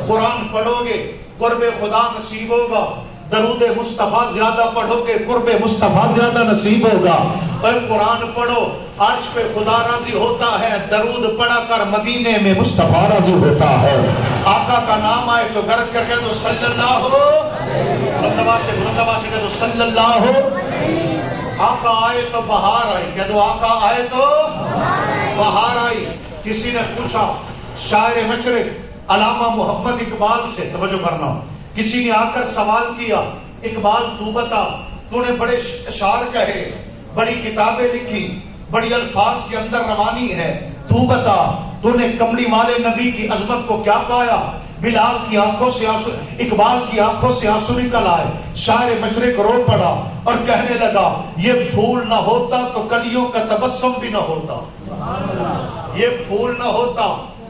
قرآن پڑھو گے قرب خدا نصیب ہوگا، درود مصطفیٰ زیادہ پڑھو گے قرب مصطفیٰ زیادہ نصیب ہوگا۔ اور قرآن پڑھو عرش پہ خدا راضی ہوتا ہے، درود پڑھا کر مدینے میں مصطفیٰ راضی ہوتا ہے۔ آقا کا نام آئے تو گرج کر کہہ دو صلی اللہ ہو، بلندوا سے کہہ دو صلی اللہ ہو۔ آقا آئے تو بہار آئی، کہہ دو آقا آئے تو بہار آئی۔ کسی نے پوچھا شاعر مشرق علامہ محمد اقبال سے، توجہ کرنا، کسی نے آ کر سوال کیا اقبال تو بتا، تو نے بڑے اشعار کہے، بڑی کتابیں لکھی، بڑی الفاظ کے اندر روانی ہے، تو بتا تو نے کملی والے نبی کی عظمت کو کیا پایا؟ بلال کی آنکھوں سے آنسو، اقبال کی آنکھوں سے آنسو نکل آئے، شاعر مشرق رو پڑا اور کہنے لگا یہ پھول نہ ہوتا تو کلیوں کا تبسم بھی نہ ہوتا، یہ پھول نہ ہوتا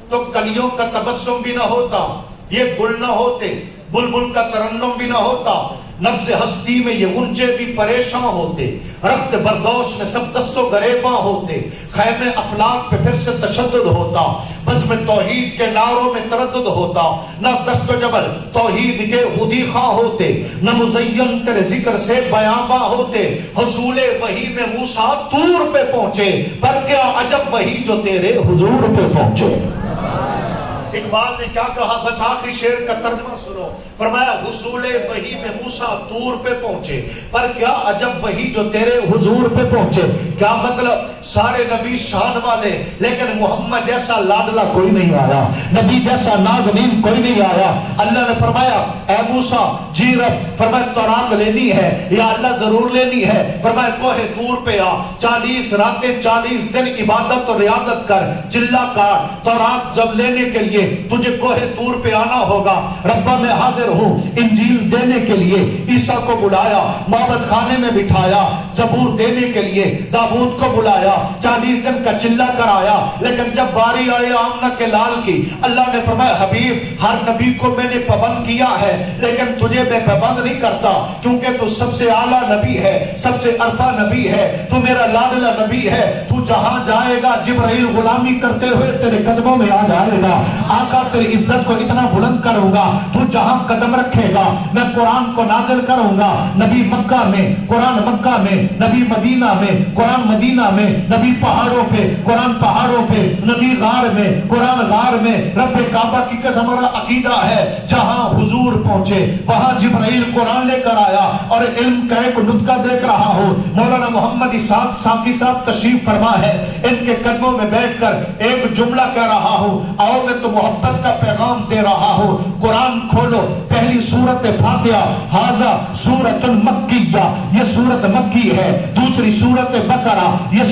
تو کلیوں کا تبسم بھی نہ ہوتا، یہ گل نہ ہوتے بلبل کا ترنم بھی نہ ہوتا، نبض ہستی میں یہ غنچے بھی پریشاں ہوتے، رخت بردوش میں سب دست و گریباں ہوتے، خیمے افلاک پہ پھر سے تشدد ہوتا، بزم توحید کے نعروں میں تردد ہوتا، نہ دست و جبل توحید کے خودی خواہ ہوتے، نہ مزین تیرے ذکر سے بیاباں ہوتے، حصول وحی میں موسیٰ طور پہ پہنچے، پر کیا عجب وحی جو تیرے حضور پہ پہنچے۔ اقبال نے کیا کہا؟ بس آخری شعر کا ترجمہ سنو، فرمایا حصول وحی میں موسیٰ طور پہ پہنچے، پر کیا عجب وحی جو تیرے حضور پہ پہنچے۔ کیا مطلب؟ سارے نبی شان والے، لیکن محمد جیسا لاڈلا کوئی نہیں آیا، نبی جیسا نازنین کوئی نہیں آیا۔ اللہ نے فرمایا اے موسیٰ جی رب، فرمایا تورات لینی ہے یا اللہ ضرور لینی ہے، فرمایا کوہ طور پہ آ، 40 راتیں 40 دن عبادت اور ریاضت کر، چلا کاٹ، تورات جب لینے کے لیے تجھے کوہ طور پہ آنا ہوگا۔ ربا میں حاضر ہوں انجیل دینے کے لیے، عیسیٰ کو بلایا، معبد خانے میں بٹھایا، زبور دینے کے لیے داؤد کو بلایا، 40 دن کا چلا کرایا، لیکن جب باری آئی آمنہ کے لال کی، اللہ نے فرمایا حبیب ہر نبی کو میں نے پابند کیا ہے، لیکن تجھے میں پابند نہیں کرتا، کیونکہ تو سب سے اعلیٰ نبی ہے، سب سے عرفہ نبی ہے، تو میرا لاڈلا نبی ہے، تو جہاں جائے گا جبرائیل غلامی کرتے ہوئے تیرے قدموں میں آ جائے گا۔ آقا تیری عزت کو اتنا بلند کروں گا، تو جہاں قدم رکھے گا میں قرآن کو نازل کروں گا۔ نبی مکہ میں قرآن مکہ میں، نبی مدینہ میں قرآن مدینہ میں، نبی پہاڑوں پہ قرآن پہاڑوں پہ، نبی غار میں قرآن غار میں۔ رب کعبہ کی قسم اور عقیدہ ہے جہاں حضور پہنچے وہاں جبرائیل قرآن لے کر آیا اور علم کا ایک نطقہ دیکھ رہا ہوں۔ مولانا محمد اسحاق ساقی صاحب تشریف فرما ہے، ان کے قدموں میں بیٹھ کر ایک جملہ کہہ رہا ہوں، آؤ میں تم محبت کا پیغام دے رہا ہوں. قرآن کھولو, پہلی سورت فاتحہ, ھذا سورۃ مکیہ, یہ سورت مکی ہے. دوسری سورت بقرہ, یہ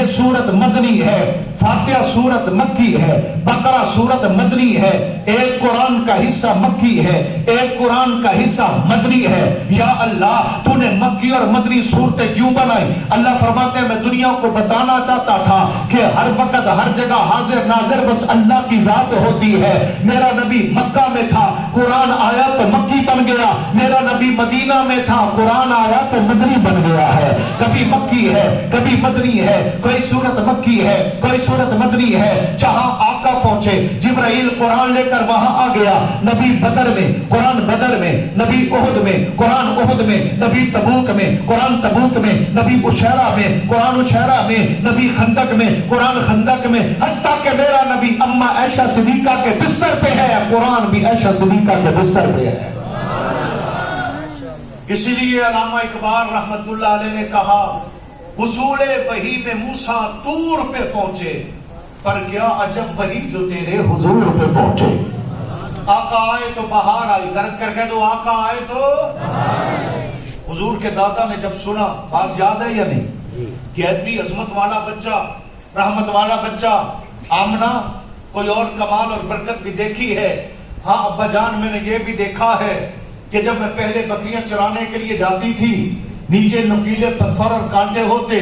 سورت مدنی ہے. فاتحہ سورت مکی ہے, بقرہ سورت مدنی ہے. ایک قرآن کا حصہ مکی ہے, ایک قرآن کا حصہ مدنی ہے. یا اللہ, تو نے مکی اور مدنی صورتیں کیوں بنائی؟ اللہ فرماتے ہیں میں دنیا کو بتانا چاہتا تھا کہ ہر وقت ہر جگہ حاضر ناظر بس اللہ کی ذات ہوتی ہے. میرا نبی مکہ میں تھا, قرآن آیا تو مکی بن گیا. میرا نبی مدینہ میں تھا, قرآن آیا تو مدنی بن گیا ہے. کبھی مکی ہے, کبھی مدنی ہے. کوئی سورت مکی ہے, کوئی سورت مدنی ہے. جہاں آقا پہنچے, جبرائیل قرآن لے کر وہاں آ گیا. نبی بدر میں قرآن بدر میں, نبی احد میں قرآن احد میں, نبی تبوک میں قرآن تبوک میں, نبی عشیرہ میں قرآن عشیرہ میں, نبی خندق میں قرآن خندق میں. حتیٰ کہ میرا نبی اما عائشہ صدیقہ کے بستر پہ ہے, قرآن بھی عائشہ صدیقہ کے بستر پہ ہے. اسی لیے علامہ اقبال رحمت اللہ علیہ نے کہا حصول وحی میں موسیٰ طور پہ پہنچے, پر کیا عجب وحی جو تیرے حضور پہ پہنچے. آقا آئے تو بہار آئی, درج کر کے دو آقا آئے تو. حضور کے دادا نے جب سنا, بات یاد ہے یا نہیں, کہ اتنی عظمت والا بچہ, رحمت والا بچہ, آمنہ کوئی اور کمال اور برکت بھی دیکھی ہے. ہاں ابا جان, میں نے یہ بھی دیکھا ہے کہ جب میں پہلے بکریاں چرانے کے لیے جاتی تھی, نیچے نکیلے پتھر اور کانٹے ہوتے,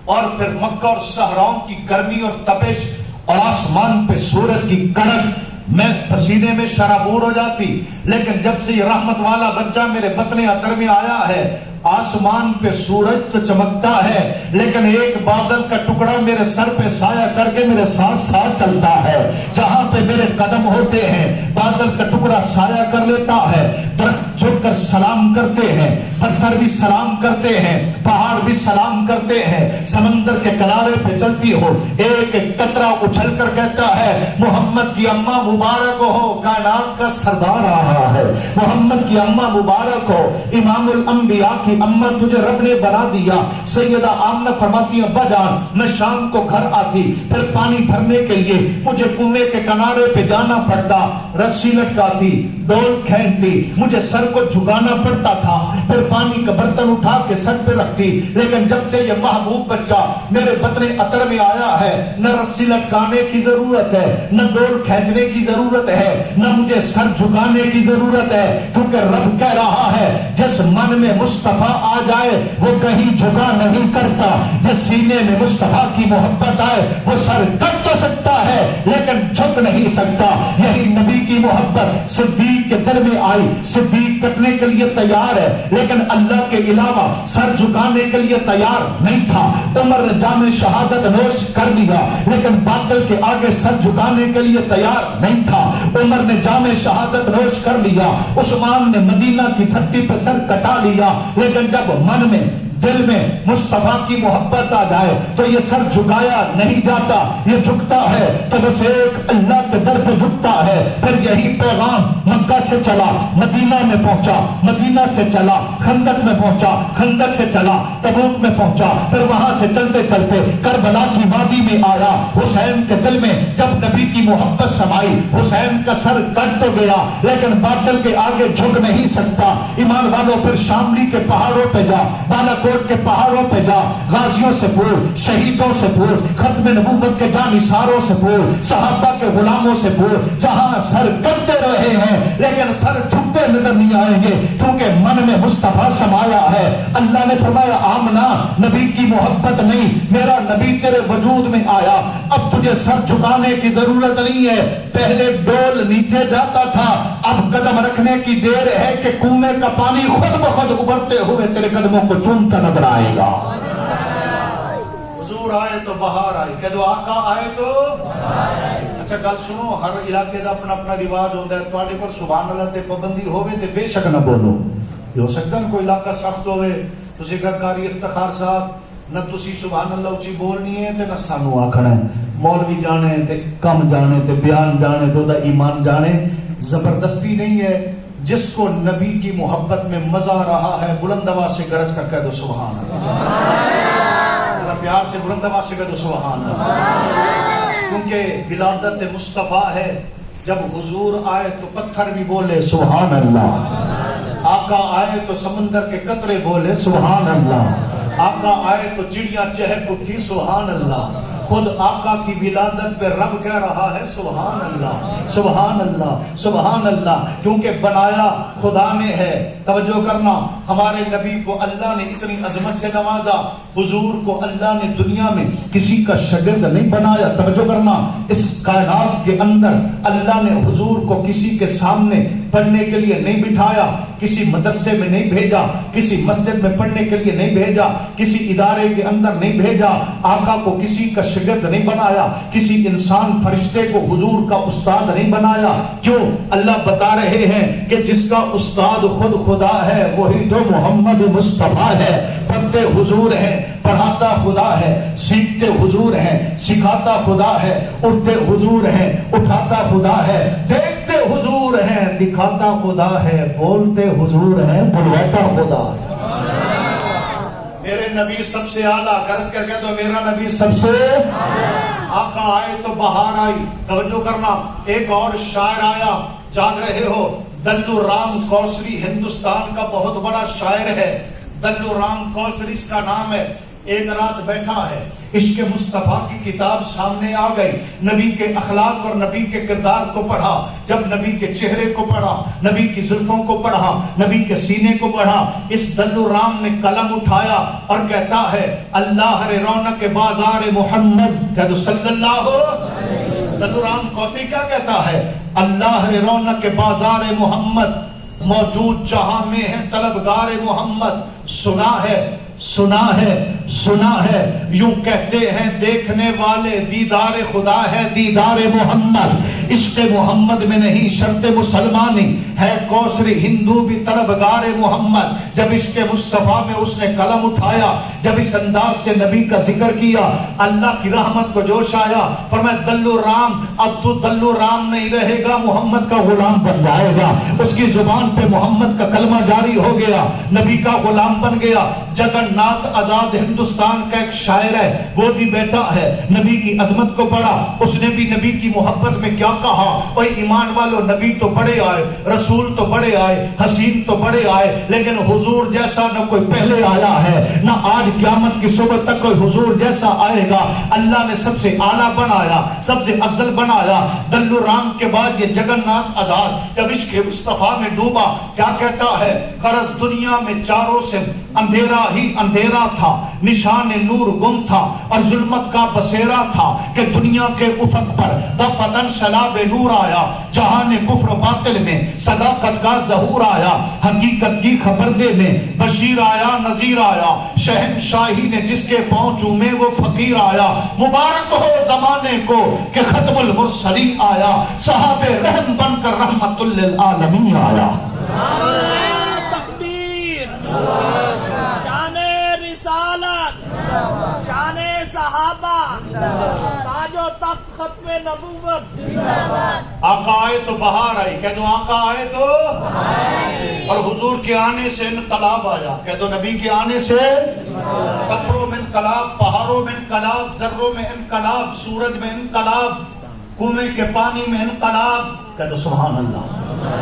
اور پھر مکہ اور صحراؤں کی گرمی اور تپش اور آسمان پہ سورج کی کڑک, میں پسینے میں شرابور ہو جاتی. لیکن جب سے یہ رحمت والا بچہ میرے بطن اطہر میں آیا ہے, آسمان پہ سورج تو چمکتا ہے, لیکن ایک بادل کا ٹکڑا میرے سر پہ سایہ کر کے میرے ساتھ ساتھ چلتا ہے. جہاں پہ میرے قدم ہوتے ہیں بادل کا ٹکڑا سایہ کر لیتا ہے. درخت جھک کر سلام کرتے ہیں, پتھر بھی سلام کرتے ہیں, پہاڑ بھی سلام کرتے ہیں. سمندر کے کنارے پہ چلتی ہو, ایک ایک قطرہ اچھل کر کہتا ہے محمد کی اماں مبارک ہو, کائنات کا سردار آ رہا ہے. محمد کی اماں مبارک ہو, امام الانبیاء کی اماں تجھے رب نے بنا دیا. سیدہ آمنہ فرماتی ہیں ابا جان, میں شام کو گھر آتی, پھر پانی بھرنے کے لیے مجھے کنویں کے کنارے پہ جانا پڑتا, رسی لٹکاتی, ڈول کھینچتی, مجھے سر کو جھکانا پڑتا تھا, پھر پانی کا برتن اٹھا کے سر پہ رکھتی. لیکن جب سے یہ محبوب بچہ میرے بطن اطہر میں آیا ہے, نہ رسی لٹکانے کی ضرورت ہے, نہ ڈول کھینچنے کی ضرورت ہے, نہ مجھے سر جھکانے کی ضرورت ہے, کیونکہ رب کہہ رہا ہے جس من میں مصطفیٰ آ جائے وہ کہیں جھکا نہیں کرتا. جس سینے میں مصطفیٰ کی محبت آئے وہ سر کٹ تو سکتا ہے لیکن جھک نہیں سکتا. یہی نبی کی محبت صدیق کے دل میں آئی. صدیق کٹنے کے لیے تیار ہے لیکن اللہ کے علاوہ سر جھکانے کے لیے تیار نہیں تھا. عمر نے جام شہادت نوش کر لیا لیکن باطل کے آگے سر جھکانے کے لیے تیار نہیں تھا. عمر نے جام شہادت نوش کر لیا, عثمان نے مدینہ کی دھرتی پہ سر کٹا لیا, لیکن جب من میں دل میں مصطفیٰ کی محبت آ جائے تو یہ سر جھکایا نہیں جاتا, یہ جھکتا ہے تو بس ایک اللہ کے در پہ جھکتا ہے. پھر یہی پیغام مکہ سے چلا, مدینہ میں پہنچا, مدینہ سے چلا, خندق میں پہنچا, خندق سے چلا, تبوک میں پہنچا, پھر وہاں سے چلتے چلتے کربلا کی وادی میں آیا. حسین کے دل میں جب نبی کی محبت سمائی, حسین کا سر کٹ تو گیا لیکن باطل کے آگے جھک نہیں سکتا. ایمان والوں پھر شاملی کے پہاڑوں پہ جا, بالاکوٹ کے پہاڑوں پہ جا, غازیوں سے پوچھ, شہیدوں سے پوچھ, ختم نبوت کے جانثاروں سے پوچھ, صحابہ کے غلاموں سے پوچھ, جہاں سر کٹتے رہے ہیں لیکن سر جھکتے نظر نہیں آئیں گے کیونکہ من میں مصطفیٰ سمایا ہے. اللہ نے فرمایا آمنہ نبی کی محبت نہیں, میرا نبی تیرے وجود میں آیا, اب تجھے سر جھکانے کی ضرورت نہیں ہے. پہلے ڈول نیچے جاتا تھا, اب قدم رکھنے کی دیر ہے کہ کنویں کا پانی خود بخود ابھرتے ہوئے تیرے قدموں کو چومتا نظر آئے گا. حضور آئے تو بہار آئے, کہہ دو آقا آئے تو. اچھا گل سنو, ہر علاقے دا اپنا اپنا رواج ہوتا ہے. تواڈے کول سبحان اللہ تے پابندی ہوے تے بے شک نہ بولو. یہ ہو سکتا نا کوئی علاقہ سخت ہوے, تسی کہا قاری افتخار صاحب نہ تسی سبحان اللہ اچھی بولنی ہے تے نہ سانو آکھنا ہے. مولوی جانے تے کم جانے تے بیان جانے تو دا ایمان جانے. زبردستی نہیں ہے. جس کو نبی کی محبت میں مزہ آ رہا ہے بلند آواز سے گرج کر کہہ دو سبحان اللہ. ذرا پیار سے بلند آواز سے کہہ دو سبحان اللہ. کیونکہ ولادت مصطفیٰ ہے, جب حضور آئے تو پتھر بھی بولے سبحان اللہ، آقا آئے تو سمندر کے قطرے بولے سبحان اللہ، آقا آئے تو چڑیاں چہک اٹھی سبحان اللہ، خود آقا کی ولادت پہ رب کہہ رہا ہے سبحان اللہ سبحان اللہ سبحان اللہ، کیونکہ بنایا خدا نے ہے۔ توجہ کرنا، ہمارے نبی کو اللہ نے اتنی عظمت سے نوازا، حضور کو اللہ نے دنیا میں کسی کا شاگرد نہیں بنایا۔ توجہ کرنا، اس کائنات کے اندر اللہ نے حضور کو کسی کے سامنے پڑھنے کے لیے نہیں بٹھایا، کسی مدرسے میں نہیں بھیجا، کسی مسجد میں پڑھنے کے لیے نہیں بھیجا، کسی ادارے کے اندر نہیں بھیجا، آقا کو کسی کا شاگرد نہیں بنایا، کسی انسان فرشتے کو حضور کا استاد نہیں بنایا۔ کیوں؟ اللہ بتا رہے ہیں کہ جس کا استاد خود خدا ہے وہی تو محمد مصطفیٰ ہے۔ پڑھتے حضور ہیں، پڑھاتا خدا ہے، سیکھتے حضور ہیں، سکھاتا خدا ہے، اٹھتے حضور ہیں، اٹھاتا خدا ہے، دیکھتے حضور ہیں، دکھاتا خدا ہے، بولتے حضور ہیں، بلواتا خدا ہے۔ میرے نبی سب سے اعلیٰ، غرض کر کے تو میرا نبی سب سے آقا آئے تو بہار آئی۔ توجہ کرنا، ایک اور شاعر آیا، جان رہے ہو دلو رام کوسری ہندوستان کا بہت بڑا شاعر ہے، دلو رام کوسری اس کا نام ہے۔ ایک رات بیٹھا ہے، عشق مصطفیٰ کی کتاب سامنے آ گئی، نبی کے اخلاق اور نبی کے کردار کو پڑھا، جب نبی کے چہرے کو پڑھا، نبی کی زلفوں کو پڑھا، نبی کے سینے کو پڑھا، اس دلو رام نے قلم اٹھایا اور کہتا ہے اللہ رے رونق بازار محمد، کہہ دو صلی اللہ۔ دلو رام کوسری کیا کہتا ہے؟ اللہ رے رونق بازار محمد، موجود جہاں میں ہے طلبگار محمد، سنا ہے سنا ہے سنا ہے، یوں کہتے ہیں دیکھنے والے دیدار خدا ہے دیدار محمد، عشق محمد میں نہیں شرط مسلمانی ہے کوثری، ہندو بھی طلبگار محمد۔ جب عشق مصطفیٰ میں اس نے قلم اٹھایا، جب اس انداز سے نبی کا ذکر کیا، اللہ کی رحمت کو جوش آیا، فرمایا دلو رام، اب تو دلو رام نہیں رہے گا، محمد کا غلام بن جائے گا۔ اس کی زبان پہ محمد کا کلمہ جاری ہو گیا، نبی کا غلام بن گیا۔ جگن ناتھ آزاد ہندوستان کا ایک شاعر ہے، وہ بھی بیٹھا ہے، نبی کی عظمت کو پڑھا، اس نے بھی نبی کی محبت میں کیا کہا، اوے ایمان والو، نبی تو بڑے آئے، رسول تو بڑے آئے، حسین تو بڑے آئے، لیکن حضور جیسا نہ کوئی پہلے آیا ہے، نہ آج قیامت کی صبح تک کوئی حضور جیسا آئے گا۔ اللہ نے سب سے اعلیٰ بنایا، سب سے افضل بنایا۔ دلو رام کے بعد یہ جگن ناتھ آزاد جب عشق مصطفیٰ میں ڈوبا، کیا کہتا ہے؟ غرض دنیا میں چاروں سے اندھیرا ہی اندھیرا تھا، نشان نور گم تھا اور ظلمت کا بسیرا تھا، کہ دنیا کے افق پر دفتن سلاب نور آیا، جہان کفر و باطل میں صداقت کا ظہور آیا، حقیقت کی خبر دینے بشیر آیا نذیر آیا، شہنشاہی نے جس کے پاؤں چومے وہ فقیر آیا، مبارک ہو زمانے کو کہ ختم المرسلین آیا، صحاب رحم بن کر رحمت للعالمین آیا۔ شان رسالت، شان صحابہ، تاج و تخت ختم نبوت، آقا آئے تو بہار آئی، کہہ دو آقا آئے تو اور حضور کے آنے سے انقلاب آیا، کہہ دو نبی کے آنے سے پتھروں میں انقلاب، پہاڑوں میں انقلاب، ذروں میں انقلاب، سورج میں انقلاب، کنویں کے پانی میں انقلاب، کہہ دو سبحان اللہ۔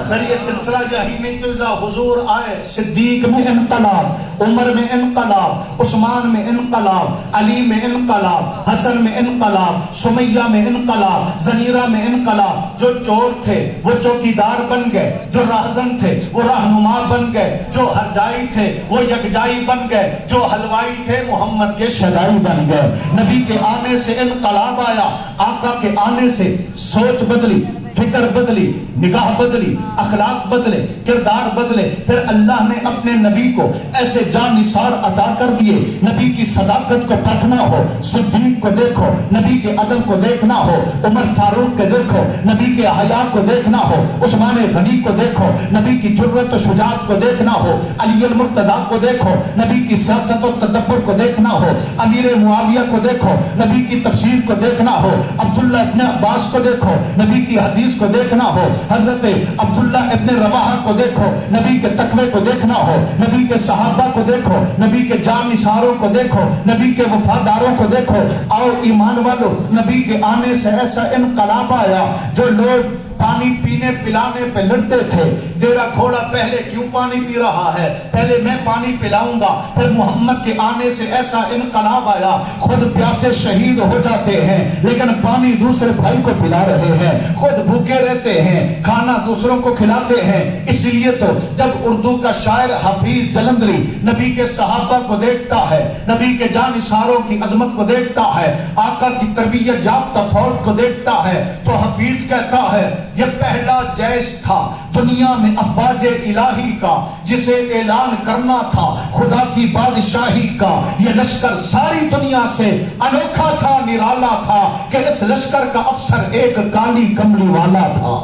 پھر یہ سلسلہ یہی نہیں چل رہا، حضور آئے، صدیق میں انقلاب، عمر میں انقلاب، عثمان میں انقلاب، علی میں انقلاب، حسن میں انقلاب، سمیہ میں انقلاب، زنیرہ میں انقلاب، جو چور تھے وہ چوکیدار بن گئے، جو راہزن تھے وہ رہنما بن گئے، جو ہرجائی تھے وہ یکجائی بن گئے، جو حلوائی تھے محمد کے شدائی بن گئے۔ نبی کے آنے سے انقلاب آیا، آقا کے آنے سے سوچ بدلی، فکر بدلی، نگاہ بدلی، اخلاق بدلے، کردار بدلے۔ پھر اللہ نے اپنے نبی کو ایسے جان نثار عطا کر دیے، نبی کی صداقت کو پرکھنا ہو، صدیق کو دیکھو، نبی کے عدل کو دیکھنا ہو، عمر فاروق کو دیکھو، نبی کے حیا کو دیکھنا ہو، عثمان غنی کو دیکھو، نبی کی جرأت و شجاعت کو دیکھنا ہو، علی المرتضیٰ کو دیکھو، نبی کی سیاست و تدبر کو دیکھنا ہو، امیر معاویہ کو دیکھو، نبی کی تفسیر کو دیکھنا ہو، عبداللہ ابن عباس کو دیکھو، نبی کی حدیث کو دیکھنا ہو، حضرت عبداللہ ابن رواحہ کو دیکھو، نبی کے تقوی کو دیکھنا ہو، نبی کے صحابہ کو دیکھو، نبی کے جان نثاروں کو دیکھو، نبی کے وفاداروں کو دیکھو۔ اور ایمان والو، نبی کے آنے سے ایسا انقلاب آیا، جو لوگ پانی پینے پلانے پہ لڑتے تھے، تیرا گھوڑا پہلے کیوں پانی پی رہا ہے، پہلے میں پانی پلاؤں گا۔ پھر محمد کے آنے سے ایسا انقلاب آیا، خود پیاسے شہید ہو جاتے ہیں لیکن پانی دوسرے بھائی کو پلا رہے ہیں، خود بھوکے رہتے ہیں، کھانا دوسروں کو کھلاتے ہیں۔ اس لیے تو جب اردو کا شاعر حفیظ جلندری نبی کے صحابہ کو دیکھتا ہے، نبی کے جانثاروں کی عظمت کو دیکھتا ہے، آقا کی تربیت یافتہ فوج کو دیکھتا ہے، تو حفیظ کہتا ہے یہ پہلا جیش تھا دنیا میں افواج الہی کا، جسے اعلان کرنا تھا خدا کی بادشاہی کا۔ یہ لشکر ساری دنیا سے انوکھا تھا، نرالا تھا کہ اس لشکر کا افسر ایک کالی کملی والا تھا۔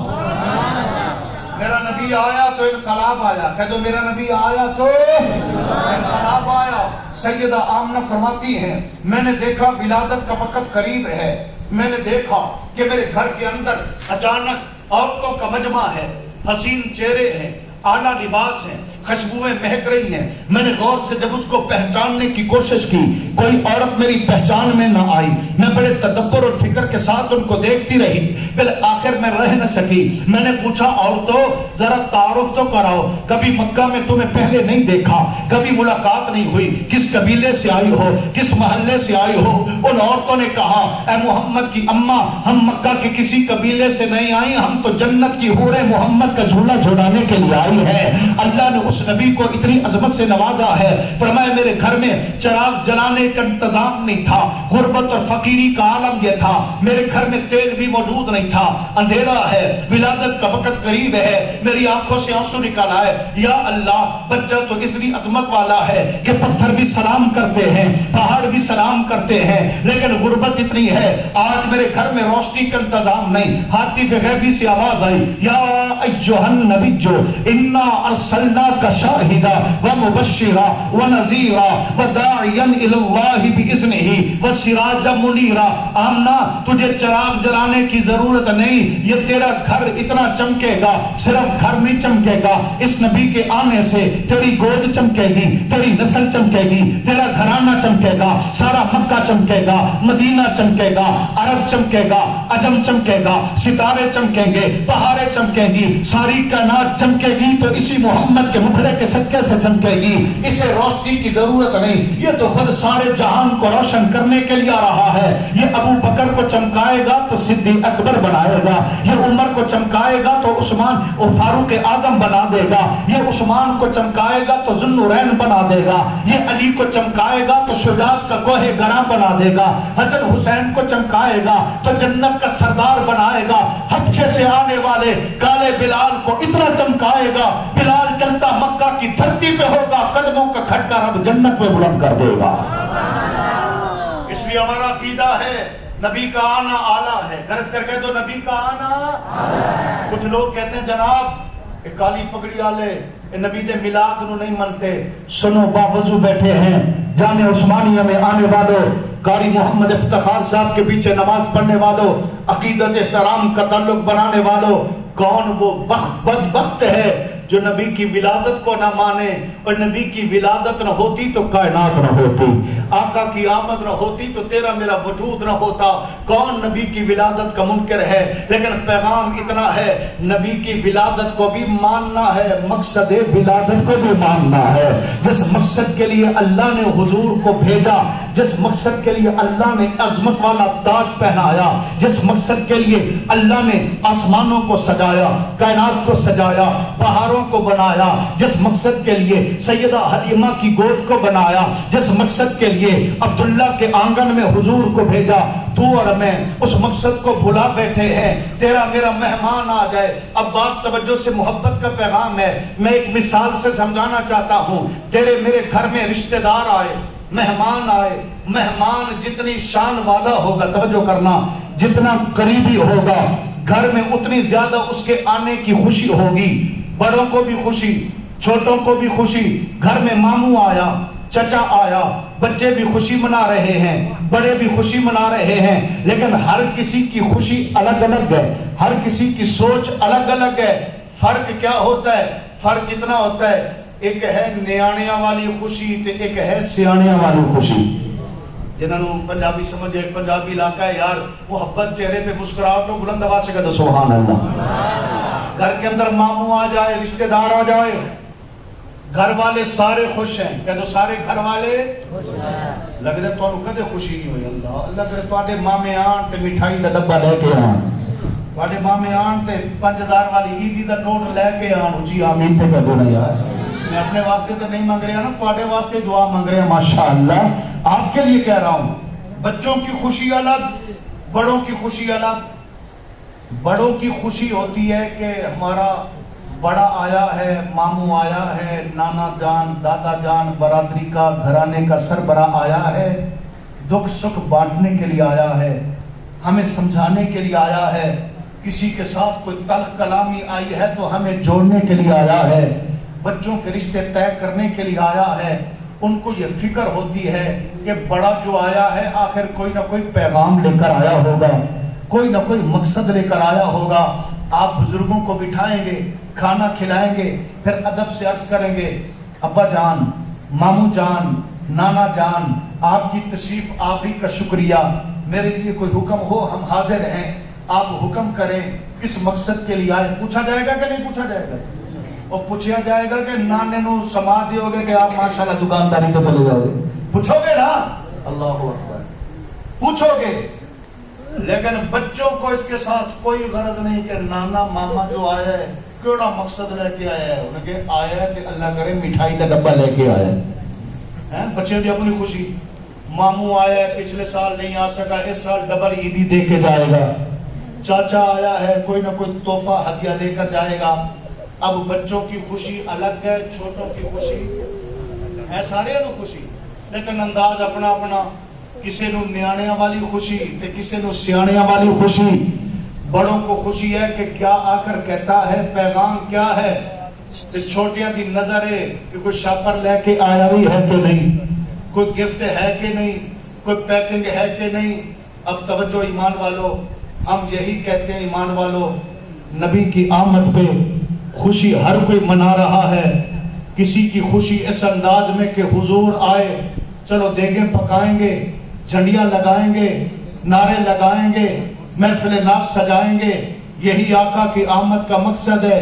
میرا نبی آیا تو انقلاب آیا، کہہ دو میرا نبی آیا تو انقلاب آیا۔ سیدہ آمنہ فرماتی ہیں میں نے دیکھا ولادت کا وقت قریب ہے، میں نے دیکھا کہ میرے گھر کے اندر اچانک عورتوں کا مجمع ہے، حسین چہرے ہیں، اعلیٰ لباس ہیں، خوشبوئیں مہک رہی ہیں۔ میں نے غور سے جب اس کو پہچاننے کی کوشش کی، کوئی عورت میری پہچان میں نہ آئی۔ میں بڑے تدبر اور فکر کے ساتھ ان کو دیکھتی رہی، بالآخر میں رہ نہ سکی۔ میں نے پوچھا عورتوں ذرا تعارف تو کراؤ، کبھی مکہ میں تمہیں پہلے نہیں دیکھا، کبھی ملاقات نہیں ہوئی، کس قبیلے سے آئی ہو، کس محلے سے آئی ہو؟ ان عورتوں نے کہا اے محمد کی اماں، ہم مکہ کے کسی قبیلے سے نہیں آئی، ہم تو جنت کی حوریں محمد کا جھولا جھولانے کے لیے آئی ہیں۔ اللہ نے اس نبی کو اتنی عظمت سے نوازا ہے، فرمایا میرے گھر میں چراغ جلانے کا انتظام نہیں تھا، غربت اور فقیری کا عالم یہ تھا، میرے گھر میں تیل بھی موجود نہیں تھا، اندھیرا ہے، ولادت کا وقت قریب ہے، میری آنکھوں سے آنسو نکل آئے۔ یا اللہ بچہ تو اتنی عظمت والا ہے کہ پتھر بھی سلام کرتے ہیں، پہاڑ بھی سلام کرتے ہیں، لیکن غربت اتنی ہے آج میرے گھر میں روشنی کا انتظام نہیں۔ ہاتف غیبی سے آواز آئی یا ایھا النبی انا ارسلناک شاہدا ومبشرا ونذیرا وداعیا الی اللہ باذنہ وسراجا منیرا۔ آمنہ تجھے چراغ جلانے کی ضرورت نہیں، یہ تیرا گھر اتنا چمکے گا، صرف گھر نہیں چمکے گا، اس نبی کے آنے سے تیری گود چمکے گی، تیری نسل چمکے گی، تیرا گھرانہ چمکے گا، سارا مکہ چمکے گا، مدینہ چمکے گا، عرب چمکے گا، عجم چمکے گا، ستارے چمکیں گے، پہاڑیں چمکیں گی، ساری کائنات چمکے گی تو اسی محمد کے مکھڑے کے صدقے سے چمکے گی، اسے روشنی کی ضرورت نہیں، یہ تو خود سارے جہان کو روشن کرنے کے لیے آ رہا ہے۔ یہ ابو بکر کو چمکائے گا تو صدیق اکبر بنائے گا، یہ عمر کو چمکائے گا تو عثمان اور فاروق اعظم بنا دے گا، یہ عثمان کو چمکائے گا تو ذو النورین بنا دے گا، یہ علی کو چمکائے گا تو شجاعت کا کوہ گراں بنا دے گا، حسن حسین کو چمکائے گا تو جنت کا سردار بنائے گا، حبشے سے آنے والے کالے بلال کو اتنا چمکائے گا، بلال چلتا مکہ کی دھرتی پہ ہوگا، قدموں کا کھٹکا رب جنت پہ بلند کر دے گا۔ اس لیے ہمارا عقیدہ ہے نبی کا آنا آلہ ہے، گرج کر کے تو نبی کا آنا۔ کچھ لوگ کہتے ہیں جناب ایک کالی پگڑی والے نبی دے میلاد نو نہیں منتے۔ سنو باوضو بیٹھے ہیں جامع عثمانیہ میں آنے والوں، قاری محمد افتخار صاحب کے پیچھے نماز پڑھنے والوں، عقیدت احترام کا تعلق بنانے والوں، کون وہ بدبخت ہے جو نبی کی ولادت کو نہ مانے؟ اور نبی کی ولادت نہ ہوتی تو کائنات نہ ہوتی، آقا کی آمد نہ ہوتی تو تیرا میرا وجود نہ ہوتا۔ کون نبی کی ولادت کا منکر ہے؟ لیکن پیغام اتنا ہے نبی کی ولادت کو بھی ماننا ہے، مقصد ولادت کو بھی ماننا ہے۔ جس مقصد کے لیے اللہ نے حضور کو بھیجا، جس مقصد کے لیے اللہ نے عظمت والا تاج پہنایا، جس مقصد کے لیے اللہ نے آسمانوں کو سجایا، کائنات کو سجایا، پہاڑوں کو بنایا، جس مقصد کے لیے سیدہ حلیمہ کی گود کو بنایا، جس مقصد کے لیے عبداللہ کے آنگن میں حضور کو بھیجا، تو اور میں اس مقصد کو بھلا بیٹھے ہیں۔ تیرا میرا مہمان آ جائے، اب بات توجہ سے، محبت کا پیغام ہے، میں ایک مثال سے سمجھانا چاہتا ہوں۔ تیرے میرے گھر میں رشتہ دار آئے، مہمان آئے، مہمان جتنی شان والا ہوگا، توجہ کرنا، جتنا قریبی ہوگا گھر میں اتنی زیادہ اس کے آنے کی خوشی ہوگی، بڑوں کو بھی خوشی، چھوٹوں کو بھی خوشی۔ گھر میں ماموں آیا، چچا آیا، بچے بھی خوشی منا رہے ہیں، بڑے بھی خوشی منا رہے ہیں، لیکن ہر کسی کی خوشی الگ الگ ہے، ہر کسی کی سوچ الگ الگ ہے۔ فرق کیا ہوتا ہے؟ فرق اتنا ہوتا ہے ایک ہے نیانیاں والی خوشی تے ایک ہے سیانیاں والی خوشی۔ جنہوں پنجابی سمجھے پنجابی علاقہ ہے یار محبت چہرے پہ مسکراہٹ ہو بلند آواز سے کہہ دو سبحان اللہ. گھر کے اندر ماموں آ جائے رشتہ دار آ جائے گھر والے سارے خوش ہیں کہہ دو سارے گھر والے لگتا ہے تمہیں کدے خوشی نہیں ہوئی. اللہ اللہ کرے تواڈے مامے آن تے مٹھائی دا ڈبہ لے کے آن تواڈے مامے آن تے 5000 والی عیدی دا نوٹ لے کے آن. اچھی آمین تے کہہ دو نا یار. میں اپنے واسطے تو نہیں مانگ رہا نا تواڈے واسطے دعا مانگ رہا ماشاءاللہ. آپ کے لیے کہہ رہا ہوں بچوں کی خوشی الگ بڑوں کی خوشی الگ. بڑوں کی خوشی ہوتی ہے کہ ہمارا بڑا آیا ہے ماموں آیا ہے نانا جان دادا جان برادری کا گھرانے کا سربراہ آیا ہے دکھ سکھ بانٹنے کے لیے آیا ہے ہمیں سمجھانے کے لیے آیا ہے کسی کے ساتھ کوئی تلخ کلامی آئی ہے تو ہمیں جوڑنے کے لیے آیا ہے بچوں کے رشتے طے کرنے کے لیے آیا ہے. ان کو یہ فکر ہوتی ہے کہ بڑا جو آیا ہے آخر کوئی نہ کوئی پیغام لے کر آیا ہوگا کوئی نہ کوئی مقصد لے کر آیا ہوگا. آپ بزرگوں کو بٹھائیں گے کھانا کھلائیں گے پھر ادب سے عرض کریں گے ابا جان ماموں جان نانا جان آپ کی تشریف آوری کا شکریہ. میرے لیے کوئی حکم ہو ہم حاضر ہیں آپ حکم کریں کس مقصد کے لیے آئے. پوچھا جائے گا کہ نہیں پوچھا جائے گا؟ اور پوچھا جائے گا کہ نانے نو سما دیو گے کہ آپ ماشاءاللہ دکانداری تو چلے جاؤ گے. پوچھو گے نا اللہ اکبر پوچھو گے. لیکن بچوں کو اس کے ساتھ کوئی غرض نہیں کہ نانا ماما جو آیا ہے کیڑا مقصد لے کے آیا ہے. انہیں کہ آیا ہے کہ اللہ کرے مٹھائی کا ڈبہ لے کے آیا ہے. بچے دی اپنی خوشی. ماموں آیا ہے پچھلے سال نہیں آ سکا اس سال ڈبل عیدی دے کے جائے گا. چاچا آیا ہے کوئی نہ کوئی تحفہ ہدیہ دے کر جائے گا. اب بچوں کی خوشی الگ ہے چھوٹوں کی خوشی ہے سارے نو خوشی لیکن انداز اپنا اپنا. کسی نو نیانیاں والی خوشی تے کسی نو سیانیاں والی خوشی. بڑوں کو خوشی ہے کہ کیا آ کر کہتا ہے پیغام کیا ہے تے چھوٹیاں دی نظر ہے کہ کوئی شاپر لے کے آیا بھی ہے کہ نہیں کوئی گفٹ ہے کہ نہیں کوئی پیکنگ ہے کہ نہیں. اب توجہ ایمان والو ہم یہی کہتے ہیں ایمان والو نبی کی آمد پہ خوشی ہر کوئی منا رہا ہے. کسی کی خوشی اس انداز میں کہ حضور آئے چلو دیگیں پکائیں گے جھنڈیاں لگائیں گے نعرے لگائیں گے محفل ناز سجائیں گے. یہی آقا کی آمد کا مقصد ہے.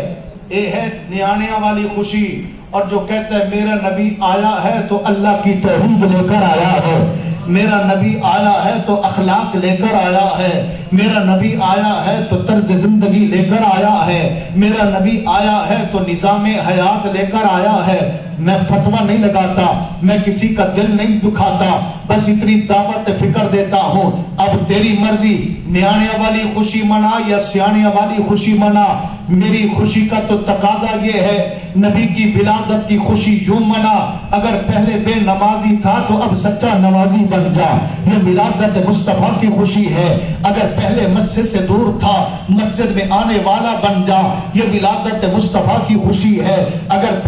یہ ہے نیانیاں والی خوشی. اور جو کہتا ہے میرا نبی آیا ہے تو اللہ کی توحید لے کر آیا ہے میرا نبی آیا ہے تو اخلاق لے کر آیا ہے میرا نبی آیا ہے تو طرز زندگی لے کر آیا ہے میرا نبی آیا ہے تو نظام حیات لے کر آیا ہے. میں فتویٰ نہیں لگاتا میں کسی کا دل نہیں دکھاتا بس اتنی دعوت فکر دیتا ہوں. اب تیری مرضی نیانیاں والی خوشی منا یا سیانیاں والی خوشی منا. میری خوشی کا تو تقاضا یہ ہے نبی کی ولادت کی خوشی یوں منا. اگر پہلے بے نمازی تھا تو اب سچا نمازی بن جا. یہ ولادت مصطفیٰ کی خوشی ہے. اگر پہلے مسجد سے دور تھا مسجد میں آنے والا بن جا. یہ ولادت مصطفیٰ کی خوشی ہے. اگر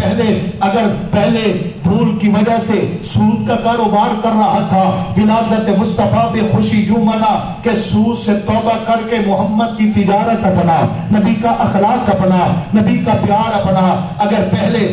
پہلے بھول کی وجہ سے سود کا کاروبار کر رہا تھا ولادت مصطفیٰ پہ خوشی یوں منا کہ سود سے توبہ کر کے محمد کی تجارت اپنا نبی کا اخلاق اپنا نبی کا پیار اپنا. اگر پہلے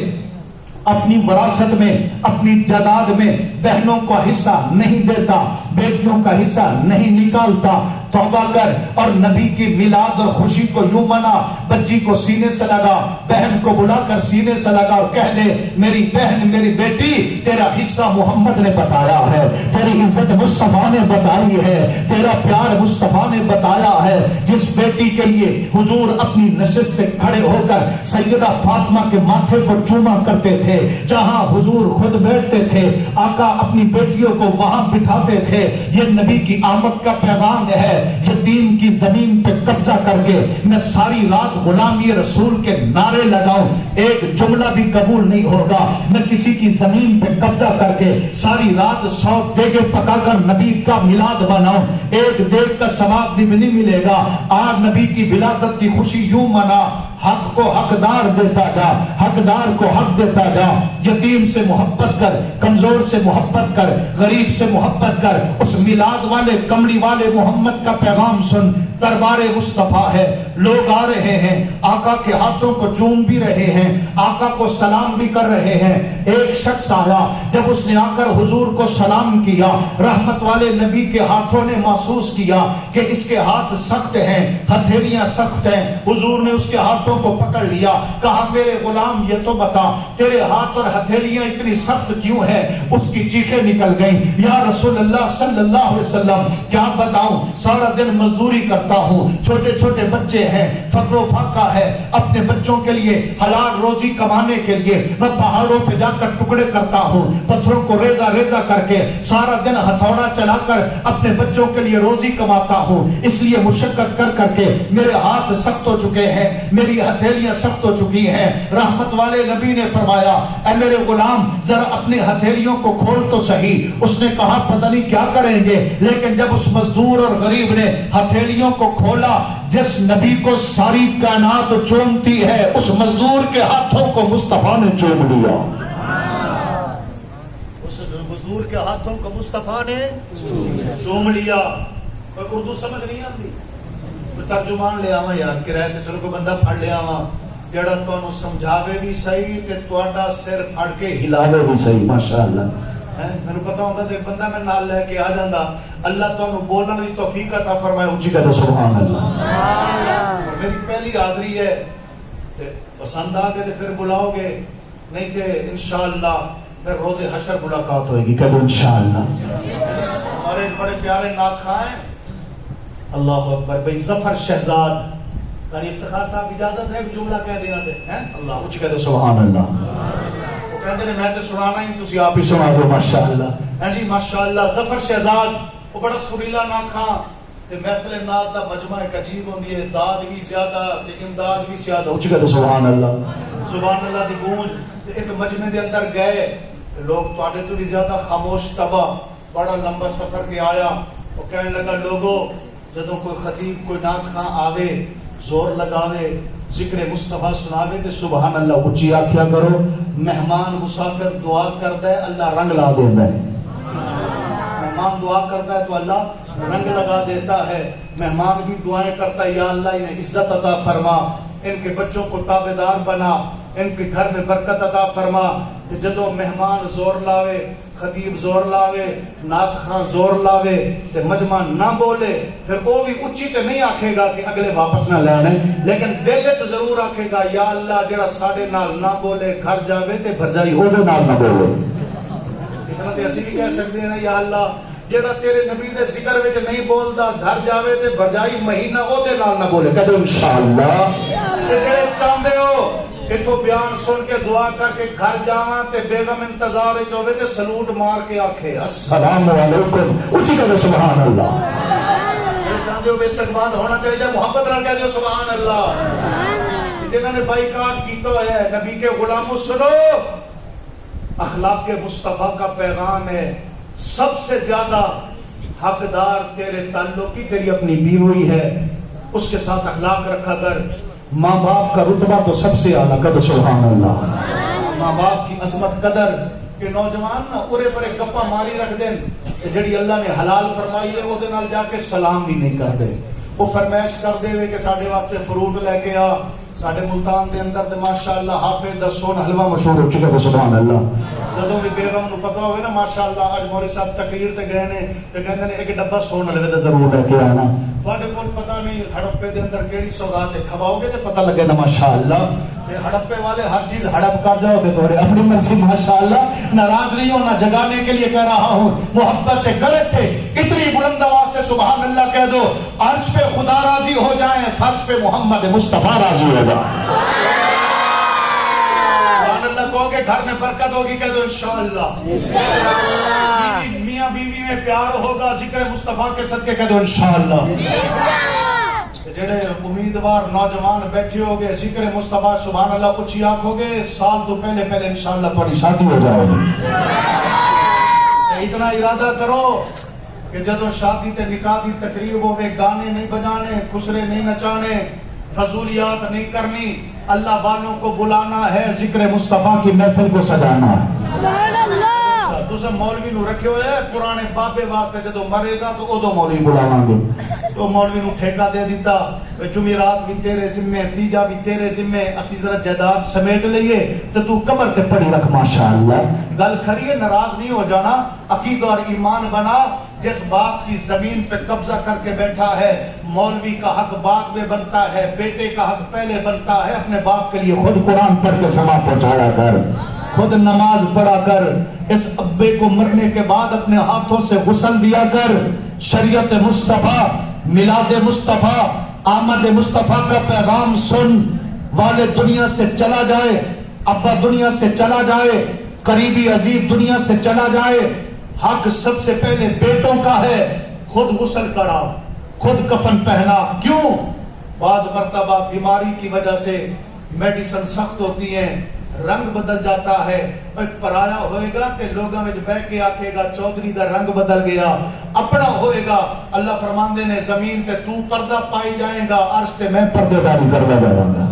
اپنی وراثت میں اپنی جائیداد میں بہنوں کو حصہ نہیں دیتا بیٹیوں کا حصہ نہیں نکالتا توبہ کر اور نبی کی میلاد اور خوشی کو یوں منا. بچی کو سینے سے لگا بہن کو بلا کر سینے سے لگا اور کہہ دے میری بہن میری بیٹی تیرا حصہ محمد نے بتایا ہے تیری عزت مصطفیٰ نے بتائی ہے تیرا پیار مصطفیٰ نے بتایا ہے. جس بیٹی کے لیے حضور اپنی نشست سے کھڑے ہو کر سیدہ فاطمہ کے ماتھے کو چوما کرتے تھے جہاں حضور خود بیٹھتے تھے آقا اپنی بیٹیوں کو وہاں بٹھاتے تھے. یہ نبی کی آمد کا پیغام ہے. یتیم کی زمین پہ قبضہ کر کے میں ساری رات غلامی رسول کے نعرے لگاؤں ایک جملہ بھی قبول نہیں ہوگا. میں کسی کی زمین پہ قبضہ کر کے ساری رات 100 دیگیں پکا کر نبی کا میلاد بناؤں ایک دیگ کا ثواب بھی نہیں ملے گا. آج نبی کی ولادت کی خوشی یوں منا. حق کو حقدار دیتا جا، حقدار کو حق دیتا جا، یتیم سے محبت کر، کمزور سے محبت کر، غریب سے محبت کر، اس میلاد والے کمڑی والے محمد کا پیغام سن۔ دربار مصطفیٰ ہے، لوگ آ رہے ہیں، آقا کے ہاتھوں کو چوم بھی رہے ہیں، آقا کو سلام بھی کر رہے ہیں۔ ایک شخص آیا، جب اس نے آ کر حضور کو سلام کیا، رحمت والے نبی کے ہاتھوں نے محسوس کیا کہ اس کے ہاتھ سخت ہیں، ہتھیلیاں سخت ہیں۔ حضور نے اس کے ہاتھوں کو پکڑ لیا، کہا میرے غلام یہ تو بتا تیرے ہاتھ اور ہتھیلیاں اتنی سخت کیوں ہیں؟ اس کی چیخیں نکل گئیں، یا رسول اللہ صلی اللہ علیہ وسلم کیا بتاؤں، سارا دن مزدوری کرتا ہوں، چھوٹے چھوٹے بچے ہیں، فقر و فاقہ ہے، اپنے بچوں کے لیے حلال روزی کمانے کے لیے میں پہاڑوں پہ جا کر ٹکڑے کرتا ہوں، پتھروں کو ریزہ ریزہ کر کے سارا دن ہتھوڑا چلا کر اپنے بچوں کے لیے روزی کماتا ہوں، اس لیے مشقت کر کر کے میرے ہاتھ سخت ہو چکے ہیں، میری ہتھیلیاں سخت ہو چکی ہیں۔ رحمت والے نبی نے فرمایا اے میرے غلام ذرا اپنی ہتھیلیوں کو کھول تو صحیح۔ اس نے کہا پتہ نہیں کیا کریں گے، لیکن جب اس مزدور اور غریب نے ہتھیلیوں کو کھولا، جس نبی کو ساری کائنات چومتی ہے اس مزدور کے ہاتھوں کو مصطفیٰ نے چوم لیا۔ اس مزدور کے ہاتھوں کو مصطفیٰ نے چوم لیا۔ کوئی اردو سمجھ نہیں آتی، ترجمان لے آواں یار کرایہ تے، چلو کوئی بندہ پھڑ لے آواں جڑا تانوں سمجھاوے بھی صحیح تے تہاڈا سر پھڑ کے ہلاوے بھی صحیح۔ ماشاءاللہ مینوں پتہ ہوندا تے بندہ میں نال لے کے آ جاندا۔ اللہ تانوں بولن دی توفیق عطا فرمائے، اونچی کہو سبحان اللہ۔ سبحان اللہ۔ میری پہلی حاضری ہے تے پسند آ گئے تے پھر بلاؤ گے، نہیں تے انشاءاللہ پھر روز حشر ملاقات ہوئے گی، کہو انشاءاللہ۔ ہمارے بڑے پیارے نعت خواں ہیں، اللہ اکبر، بھائی ظفر شہزاد، قاری افتخار صاحب اجازت ہے ایک جملہ کہہ دینا دے ہیں؟ اللہ اونچی کہہ دو سبحان اللہ۔ وہ کہتے ہیں میں تے سنانا ہی تسی آپ ہی سنا دو ماشاءاللہ۔ ہاں جی ماشاءاللہ، ظفر شہزاد وہ بڑا سریلا نعت خواں تے محفل نعت دا مجمع ایک عجیب ہوندی ہے، داد بھی زیادہ تے امداد بھی زیادہ، اونچی کہہ دو سبحان اللہ۔ سبحان اللہ دی گونج تے ایک مجمع دے اندر گئے، لوگ تواڈے تو بھی زیادہ خاموش طبع، بڑا لمبا سفر کے آیا، وہ کہنے لگا لوگوں جدوں کوئی خطیب کوئی نعت خواں آوے زور لگاوے ذکر مصطفیٰ سناوے تے سبحان اللہ اونچی آکھیا کرو۔ مہمان مسافر دعا کرتا ہے اللہ رنگ لا دیتا ہے، مہمان دعا کرتا ہے تو اللہ رنگ لگا دیتا ہے۔ مہمان بھی دعائیں کرتا ہے یا اللہ انہیں عزت عطا فرما، ان کے بچوں کو تابعدار بنا، ان کے گھر میں برکت عطا فرما۔ جدو مہمان زور لاوے، خطیب زور لاوے، نعت خواں زور لاوے تے مجمع نہ بولے، پھر وہ بھی اچھی تے نہیں آکھے گا کہ اگلے واپس نہ لینے، لیکن دل وچ ضرور آکھے گا یا اللہ جڑا ساڈے نال نہ بولے گھر جاوے تے بھرجائی او دے نال نہ بولے۔ اتنا تے اسی بھی کہہ سکتے ہیں یا اللہ جڑا تیرے نبی دے ذکر وچ نہیں بولدا گھر جاوے تے بھرجائی مہینہ او دے نال نہ بولے، کہو انشاءاللہ۔ تے جڑے چاہندے ہو کہ تو بیان سن کے دعا کر کے گھر جاواں تے بیگم انتظار وچ ہوے تے سلوٹ مار کے آکھے السلام علیکم، اونچی کہو سبحان اللہ۔ چاہندے ہو بے استقبال ہونا چاہیے، محبت نال کہہ دیو سبحان اللہ۔ جنہاں نے بائیکاٹ کیتا ہوا ہے نبی کے غلاموں سنو، اخلاق مصطفیٰ کا پیغام ہے، سب سے زیادہ حقدار تیرے تعلق کی تیری اپنی بیوی ہے، اس کے ساتھ اخلاق رکھا کر۔ ماں باپ کا رتبہ تو سب سے اعلیٰ، کہو سبحان اللہ۔ ماں باپ کی عظمت قدر کہ نوجوان نا اورے پرے گپا ماری رکھ دیں کہ جڑی اللہ نے حلال فرمائی ہے وہ دے نال جا کے سلام بھی نہیں کر دے، وہ فرمائش کر دے کہ ساڈے واسطے فروٹ لے کے آ۔ ساڈے ملتان دے اندر تے ماشاءاللہ حافظ دا سون حلوہ مشہور ہو چکا ہے، سبحان اللہ۔ جدوں بھی بیگم نو پتہ ہوئے نا ماشاءاللہ اج مولوی صاحب تقریر تے گئے نے تے کہندے نے ایک ڈبہ سون حلوے دا ضرور لے کے آنا۔ تواڈے کول پتہ نہیں ہڑپے دے اندر کیڑی سوغات ہے، کھواؤ گے تے پتہ لگے نا ماشاءاللہ۔ تے ہڑپے والے ہر چیز ہڑپ کر جاؤ تے تھوڑے اپنی مرضی ماشاءاللہ۔ ناراض نہیں ہونا، جگانے کے لیے کہہ رہا ہوں، محبت سے گلے سے اتنی بلند آواز سے سبحان اللہ کہہ دو، عرش پہ خدا راضی ہو جائیں، فرش پہ محمد مصطفیٰ راضی ہو جائے۔ سبحان اللہ کہو گے گھر میں برکت ہوگی، کہہ دو انشاءاللہ۔ میاں بیوی میں پیار ہوگا ذکر مصطفیٰ کے صدقے، کہہ دو انشاءاللہ۔ جڑے امیدوار نوجوان بیٹھے ہوگے ذکر مصطفیٰ سبحان اللہ اچھی آنکھو گے، سال تو پہلے پہلے انشاءاللہ تھوڑی شادی ہو جائے گی۔ اتنا ارادہ کرو کہ جدو شادی تے نکاح دی تقریب ہوئے گانے نہیں بجانے، خسرے نہیں نچانے، فضولیات نہیں کرنی، اللہ والوں کو بلانا ہے, ذکر مصطفیٰ کی محفل کو سجانا ہے. سبحان اللہ. تسا مولوی نو رکھے ہوئے پرانے بابے واسطے جدو مرے گا تو ادو مولوی بلاواں گے. تو مولوی نو ٹھیکہ دے دیتا, جمعرات بھی تیرے ذمے, تیجا بھی تیرے ذمے, اسی ذرا جائیداد سمیٹ لئیے تو قبر تے پڑی رکھ ماشاءاللہ. گل کھری ہے, ناراض نہیں ہو جانا. عقیدہ اور ایمان بنا. جس باپ کی زمین پہ قبضہ کر کے بیٹھا ہے, مولوی کا حق بعد میں بنتا ہے, بیٹے کا حق پہلے بنتا ہے. اپنے باپ کے لیے خود قرآن پڑھ کے سما پہنچایا کر, خود نماز پڑھا کر. اس ابے کو مرنے کے بعد اپنے ہاتھوں سے غسل دیا کر. شریعت مصطفیٰ, میلاد مصطفیٰ, آمد مصطفیٰ کا پیغام سن. والد دنیا سے چلا جائے, ابا دنیا سے چلا جائے, قریبی عزیز دنیا سے چلا جائے, حق سب سے پہلے بیٹوں کا ہے. خود غسل کرا, خود کفن پہنا. کیوں؟ بعض مرتبہ بیماری کی وجہ سے میڈیسن سخت ہوتی ہیں, رنگ بدل جاتا ہے. پرایا ہوئے گا کہ لوگوں میں بہ کے آکھے گا چودھری دا رنگ بدل گیا. اپنا ہوئے گا, اللہ فرماندے نے زمین تے تو پردہ پائی جائیں گا, عرش تے میں پردے داری کرتا جاؤں گا.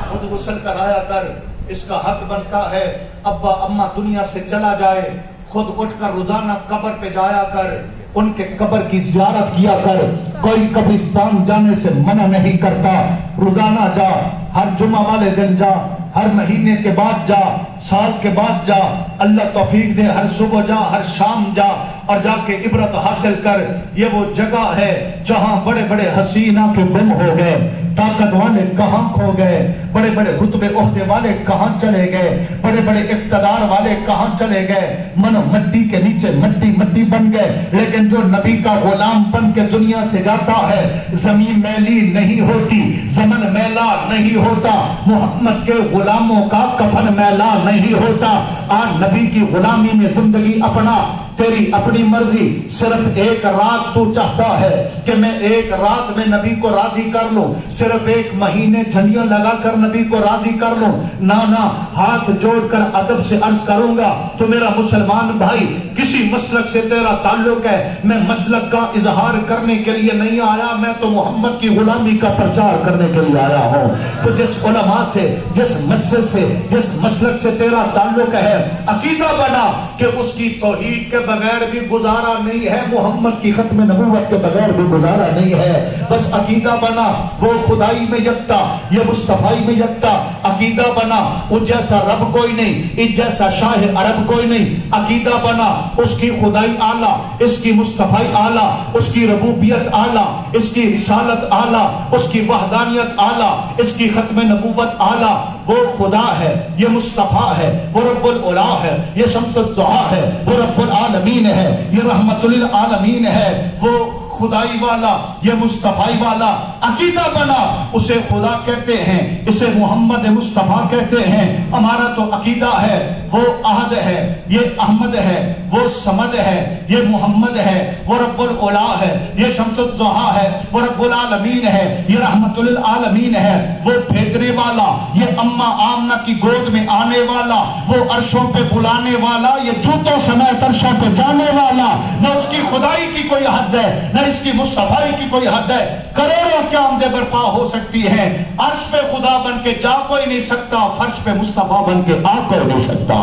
خود غسل کرایا کر, اس کا حق بنتا ہے. ابا اماں دنیا سے چلا جائے, خود اٹھ کر روزانہ قبر پہ جایا کر, ان کے قبر کی زیارت کیا کر. کوئی قبرستان جانے سے منع نہیں کرتا, روزانہ جا, ہر جمعہ والے دن جا, ہر مہینے کے بعد جا, سال کے بعد جا. اللہ توفیق دے, ہر صبح جا, ہر شام جا, اور جا کے عبرت حاصل کر. یہ وہ جگہ ہے جہاں بڑے بڑے حسینہ کے گم ہو گئے, طاقت والے کہاں کھو گئے, بڑے بڑے رتبے عہدے والے کہاں چلے گئے, بڑے بڑے اقتدار والے کہاں چلے گئے. من مٹی کے نیچے مٹی مٹی بن گئے. لیکن جو نبی کا غلام بن کے دنیا سے جاتا ہے, زمین میلی نہیں ہوتی, زمن میلا نہیں ہوتا, محمد کے غلاموں کا کفن میلا نہیں ہوتا. آج نبی کی غلامی میں زندگی اپنا, تیری اپنی مرضی. صرف ایک رات تو چاہتا ہے کہ میں ایک رات میں نبی کو راضی کر لوں, صرف ایک مہینے جھنڈیاں لگا کر نبی کو راضی کر لوں. نہ, ہاتھ جوڑ کر ادب سے عرض کروں گا, تو میرا مسلمان بھائی کسی مسلک سے تیرا تعلق ہے, میں مسلک کا اظہار کرنے کے لیے نہیں آیا, میں تو محمد کی غلامی کا پرچار کرنے کے لیے آیا ہوں. تو جس علماء سے, جس مسجد سے, جس مسلک سے تیرا تعلق ہے, عقیدہ بنا کہ اس کی توحید کے بغیر بھی گزارا نہیں ہے, محمد کی ختم نبوت کے بغیر بھی گزارا نہیں ہے. بس عقیدہ بنا وہ خدائی میں یکتا, یہ مصطفائی میں یکتا. عقیدہ بنا اس جیسا رب کوئی نہیں, اس جیسا شاہ عرب کوئی نہیں. عقیدہ بنا اس کی خدائی اعلیٰ, اس کی مصطفائی اعلیٰ, اس کی ربوبیت اعلیٰ, اس کی رسالت اعلیٰ, اس کی وحدانیت اعلیٰ, اس کی ختم نبوت اعلیٰ. وہ خدا ہے, یہ مصطفیٰ ہے, وہ رب العلا ہے, یہ شمس الضحیٰ ہے, وہ رب العالمین ہے, یہ رحمت للعالمین ہے. وہ خدائی والا, یہ مصطفیٰ والا. عقیدہ بنا اسے خدا کہتے ہیں, اسے محمد مصطفیٰ کہتے ہیں. ہمارا تو عقیدہ ہے وہ احد ہے, یہ احمد ہے, وہ صمد ہے, یہ محمد ہے, وہ رب العلا ہے, یہ شمس الضحیٰ ہے, وہ رب العالمین ہے, یہ رحمت للعالمین ہے. وہ بھیجنے والا, یہ اماں آمنہ کی گود میں آنے والا, وہ عرشوں پہ بلانے والا, یہ جوتوں سمیت عرشوں پہ جانے والا. نہ اس کی خدائی کی کوئی حد ہے, نہ اس کی مصطفیٰ کی کوئی حد ہے. کروڑوں قیامتیں برپا ہو سکتی ہیں, عرش پہ خدا بن کے جا کوئی نہیں سکتا, فرش پہ مصطفیٰ بن کے آ کوئی نہیں سکتا.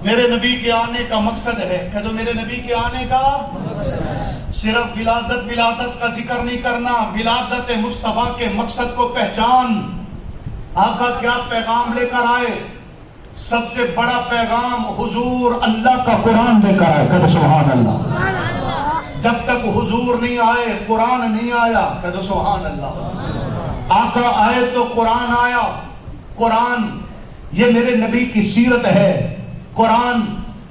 میرے نبی کے آنے کا مقصد ہے, کہ جو میرے نبی کے آنے کا صرف ولادت کا ذکر نہیں کرنا, ولادت مصطفیٰ کے مقصد کو پہچان. آقا کیا پیغام لے کر آئے؟ سب سے بڑا پیغام حضور اللہ کا قرآن لے کر آئے. کہتے سبحان اللہ. جب تک حضور نہیں آئے قرآن نہیں آیا. کہتے سبحان اللہ. آقا آئے تو قرآن آیا. قرآن یہ میرے نبی کی سیرت ہے, قرآن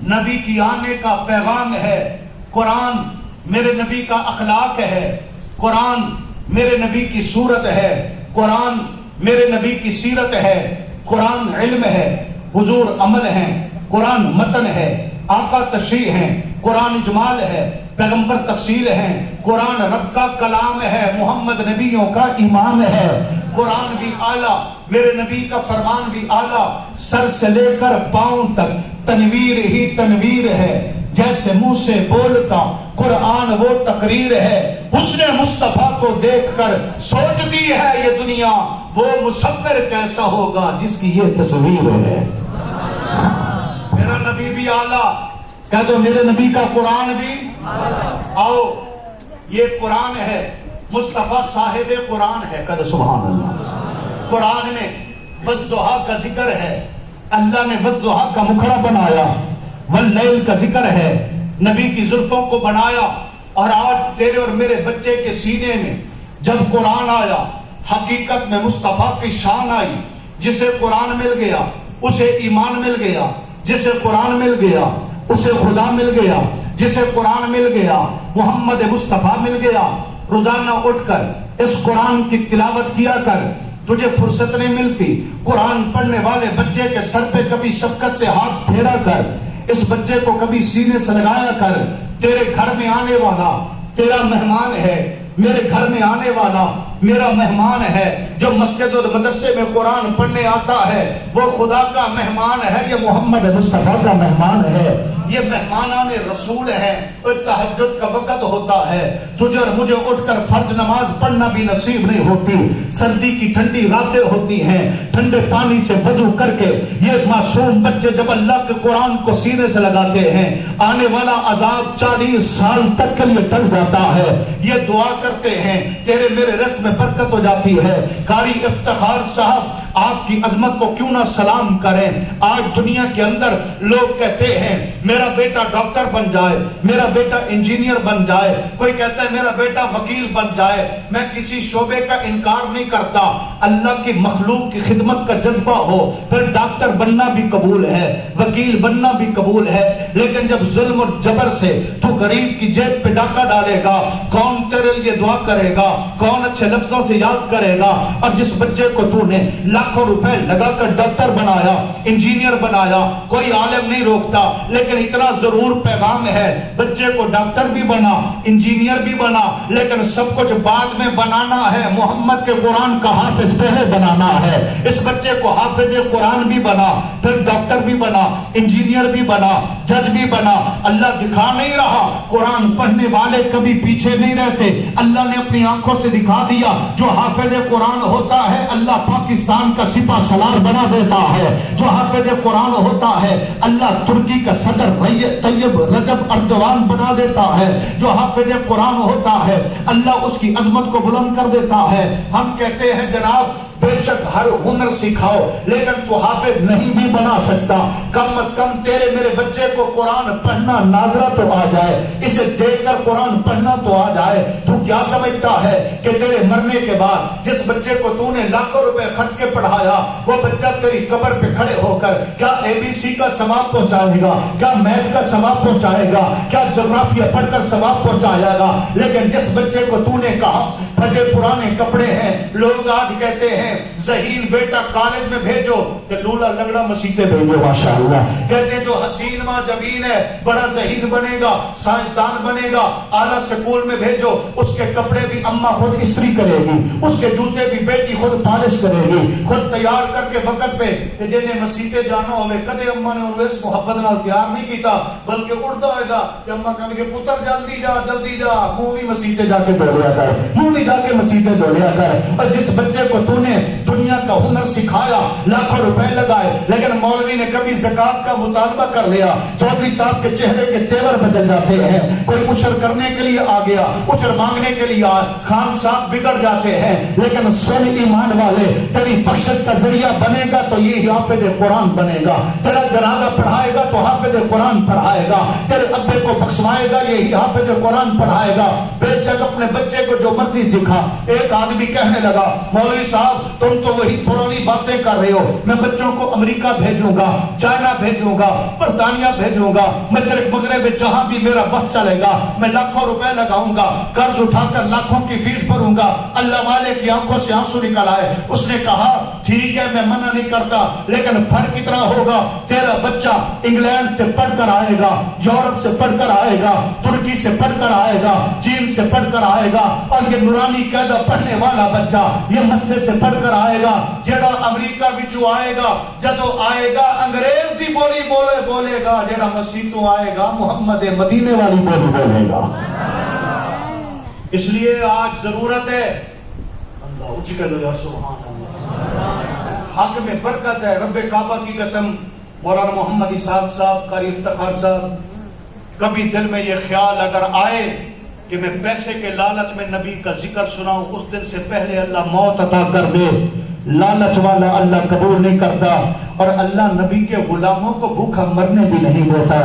نبی کی آنے کا پیغام ہے, قرآن میرے نبی کا اخلاق ہے, قرآن میرے نبی کی صورت ہے, قرآن میرے نبی کی سیرت ہے, قرآن علم ہے, حضور عمل ہے, قرآن متن ہے, آقا تشریح ہے, قرآن اجمال ہے, پیغمبر تفصیل ہے, قرآن رب کا کلام ہے, محمد نبیوں کا امام ہے. قرآن بھی اعلیٰ, میرے نبی کا فرمان بھی اعلیٰ, سر سے لے کر پاؤں تک تنویر ہی تنویر ہے. جیسے منہ سے بولتا قرآن وہ تقریر ہے, حسن مصطفیٰ کو دیکھ کر سوچتی ہے یہ دنیا وہ مصور کیسا ہوگا جس کی یہ تصویر ہے. میرا نبی بھی اعلیٰ، کہہ دو میرے نبی کا قرآن بھی. آؤ یہ قرآن ہے، مصطفیٰ صاحب قرآن ہے. کہہ دو سبحان اللہ. قرآن میں والضحیٰ کا ذکر ہے، اللہ نے والضحیٰ کا مکھڑا بنایا، واللیل کا ذکر ہے، نبی کی زلفوں کو بنایا. اور آج تیرے اور میرے بچے کے سینے میں جب قرآن آیا، حقیقت میں مصطفیٰ کی شان آئی. جسے قرآن مل گیا اسے ایمان مل گیا، جسے قرآن مل گیا اسے خدا مل گیا، جسے قرآن مل گیا محمد مصطفیٰ مل گیا. روزانہ اٹھ کر اس قرآن کی تلاوت کیا کر، تجھے فرصت نہیں ملتی قرآن پڑھنے والے بچے کے سر پہ کبھی شفقت سے ہاتھ پھیرا کر، اس بچے کو کبھی سینے سے لگایا کر. تیرے گھر میں آنے والا تیرا مہمان ہے، میرے گھر میں آنے والا میرا مہمان ہے. جو مسجد اور مدرسے میں قرآن پڑھنے آتا ہے وہ خدا کا مہمان ہے، یہ محمد مصطفیٰ کا مہمان ہے، یہ مہمانان رسول ہے. اور تہجد کا وقت ہوتا ہے، تجھے اور مجھے اٹھ کر فرض نماز پڑھنا بھی نصیب نہیں ہوتی. سردی کی ٹھنڈی راتیں ہوتی ہیں، ٹھنڈے پانی سے وضو کر کے یہ معصوم بچے جب اللہ کے قرآن کو سینے سے لگاتے ہیں آنے والا عذاب 40 سال تک کے لیے ٹل جاتا ہے. یہ دعا کرتے ہیں تیرے میرے رزق میں برکت ہو جاتی ہے. قاری افتخار صاحب آپ کی عظمت کو کیوں نہ سلام کریں. آج دنیا کے اندر لوگ کہتے ہیں میرا بیٹا ڈاکٹر بن جائے، میرا بیٹا انجینئر بن جائے، کوئی کہتا ہے میرا بیٹا وکیل بن جائے. میں کسی شعبے کا انکار نہیں کرتا، اللہ کی مخلوق کی خدمت کا جذبہ ہو پھر ڈاکٹر بننا بھی قبول ہے، وکیل بننا بھی قبول ہے. لیکن جب ظلم اور جبر سے تو غریب کی جیب پہ ڈاکہ ڈالے گا، کون تیرے لیے دعا کرے گا، کون اچھے لفظوں سے یاد کرے گا. اور جس بچے کو تو نے لاکھوں روپے لگا کر ڈاکٹر بنایا، انجینئر بنایا، کوئی عالم نہیں روکتا. لیکن اتنا ضرور پیغام ہے بچے کو ڈاکٹر بھی بنا، انجینئر بھی بنا، لیکن سب کچھ بعد میں بنانا ہے. محمد کے قرآن کا حافظ پہلے بنانا ہے. اس بچے کو حافظ قرآن بھی بنا، پھر ڈاکٹر بھی بنا، انجینئر بھی بنا، جج بھی بنا. اللہ دکھا نہیں رہا قرآن پڑھنے والے کبھی پیچھے نہیں رہتے. اللہ نے اپنی آنکھوں سے دکھا دیا جو حافظ قرآن ہوتا ہے اللہ پاکستان کا سپہ سالار بنا دیتا ہے. جو حافظ قرآن ہوتا ہے اللہ ترکی کا صدر طیب رجب اردوان بنا دیتا ہے. جو حافظ قرآن ہوتا ہے اللہ اس کی عظمت کو بلند کر دیتا ہے. ہم کہتے ہیں جناب بے شک ہر ہنر سکھاؤ لیکن تو حافظ نہیں بھی بنا سکتا. کم از کم تیرے میرے بچے کو قرآن پڑھنا ناظرہ تو آ جائے، اسے دیکھ کر قرآن پڑھنا تو آ جائے. تو کیا سمجھتا ہے کہ تیرے مرنے کے بعد جس بچے کو تو نے لاکھوں روپے خرچ کے پڑھایا وہ بچہ تیری قبر پہ کھڑے ہو کر کیا ABC کا ثواب پہنچائے گا، کیا میتھ کا ثواب پہنچائے گا، کیا جغرافیہ پڑھ کر ثواب پہنچائے گا؟ لیکن جس بچے کو تو نے کہا پھٹے پرانے کپڑے ہیں، لوگ آج کہتے ہیں ذہین بیٹا کالج میں بھیجو کہ لولا لگڑا مسیطے بھیجو. ماشاءاللہ کہتے ہیں جو حسین ماں جبین ہے بڑا ذہین بنے گا، سائنسدان بنے گا، اعلیٰ سکول میں بھیجو اس کے کپڑے بھی اماں خود استری کرے گی، اس کے جوتے بھی بیٹی خود پالش کرے گی، خود تیار کر کے وقت پہ کہ جنہیں مسیطے جانا ہوئے کدے اماں نے انہیں اس محبت نال تیار نہیں کیتا بلکہ اڑتا ہوئے گا کہ اماں کہیں گے پتر جلدی جا منہ بھی مسیطے جا کے دوڑیا کر، منہ بھی جا کے مسیطے دوڑیا کر. اور جس بچے کو تو نے دنیا کا ہنر سکھایا لاکھوں روپے لگائے لیکن مولوی نے کبھی زکات کا مطالبہ کر لیا، چودھری صاحب کے چہرے کے تیور بدل جاتے ہیں. کوئی اچھر کرنے کے لیے آ گیا، اچھر مانگنے کے لیے خان صاحب بگڑ جاتے ہیں. لیکن سن ایمان والے تیری بخشش کا ذریعہ بنے گا تو یہ حافظ قرآن بنے گا. تیرا جنازہ پڑھائے گا تو حافظ قرآن پڑھائے گا. تیرے ابے کو بخشوائے گا یہی حافظ قرآن پڑھائے گا. بے شک اپنے بچے کو جو مرضی سکھا. ایک آدمی کہنے لگا مولوی صاحب تم تو وہی پرانی باتیں کر رہے ہو، میں بچوں کو امریکہ بھیجوں گا، چائنا بھیجوں گا، برطانیہ بھیجوں گا، مشرق مغرب میں جہاں بھی میرا بس چلے گا میں لاکھوں روپے لگاؤں گا، قرض اٹھا کر لاکھوں کی فیس بھروں گا. اللہ والے کی آنکھوں سے آنسو نکل آئے. اس نے کہا ٹھیک ہے میں منع نہیں کرتا لیکن فرق اتنا ہوگا تیرا بچہ انگلینڈ سے پڑھ کر آئے گا، یورپ سے پڑھ کر آئے گا، ترکی سے پڑھ کر آئے گا، چین سے پڑھ کر آئے گا. اور یہ نورانی قاعدہ پڑھنے والا بچہ یہ مسجد سے پڑھ کر آئے گا. جڑا امریکہ وچوں آئے گا جدو آئے گا انگریز دی بولی بولے گا، جڑا مسیح تو آئے گا محمد مدینے والی بولی بولے گا. اس لیے آج ضرورت ہے، اللہ اونچی کہہ دو یا سبحان اللہ، حق میں برکت ہے۔ رب کعبہ کی قسم، مولانا محمد اسحاق صاحب، قاری افتخار صاحب، کبھی دل میں یہ خیال اگر آئے کہ میں پیسے کے لالچ میں نبی کا ذکر سناؤں، اس دن سے پہلے اللہ موت عطا کر دے۔ لالچ والا اللہ قبول نہیں کرتا، اور اللہ نبی کے غلاموں کو بھوکا مرنے بھی نہیں دیتا۔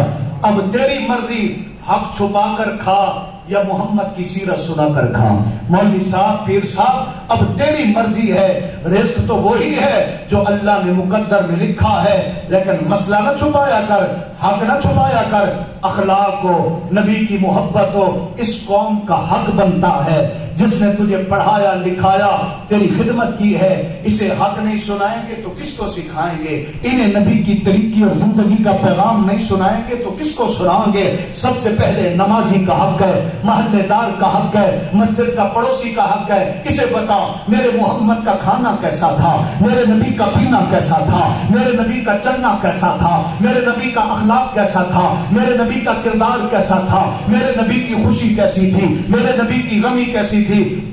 اب تیری مرضی، حق چھپا کر کھا یا محمد کی سیرت سنا کر کھا۔ مولوی صاحب، پیر صاحب، اب تیری مرضی ہے۔ رزق تو وہی ہے جو اللہ نے مقدر میں لکھا ہے، لیکن مسئلہ نہ چھپایا کر، حق نہ چھپایا کر۔ اخلاق ہو، نبی کی محبت ہو، اس قوم کا حق بنتا ہے۔ جس نے تجھے پڑھایا لکھایا، تیری خدمت کی ہے، اسے حق نہیں سنائیں گے تو کس کو سکھائیں گے؟ انہیں نبی کی طریقے اور زندگی کا پیغام نہیں سنائیں گے تو کس کو سنائیں گے؟ سب سے پہلے نمازی کا حق ہے، محلے دار کا حق ہے، مسجد کا پڑوسی کا حق ہے۔ اسے بتا میرے محمد کا کھانا کیسا تھا، میرے نبی کا پینا کیسا تھا، میرے نبی کا چلنا کیسا تھا، میرے نبی کا اخلاق کیسا تھا، میرے نبی کا کردار کیسا تھا، میرے نبی کی خوشی کیسی تھی، میرے نبی کی غمی کیسی تھی۔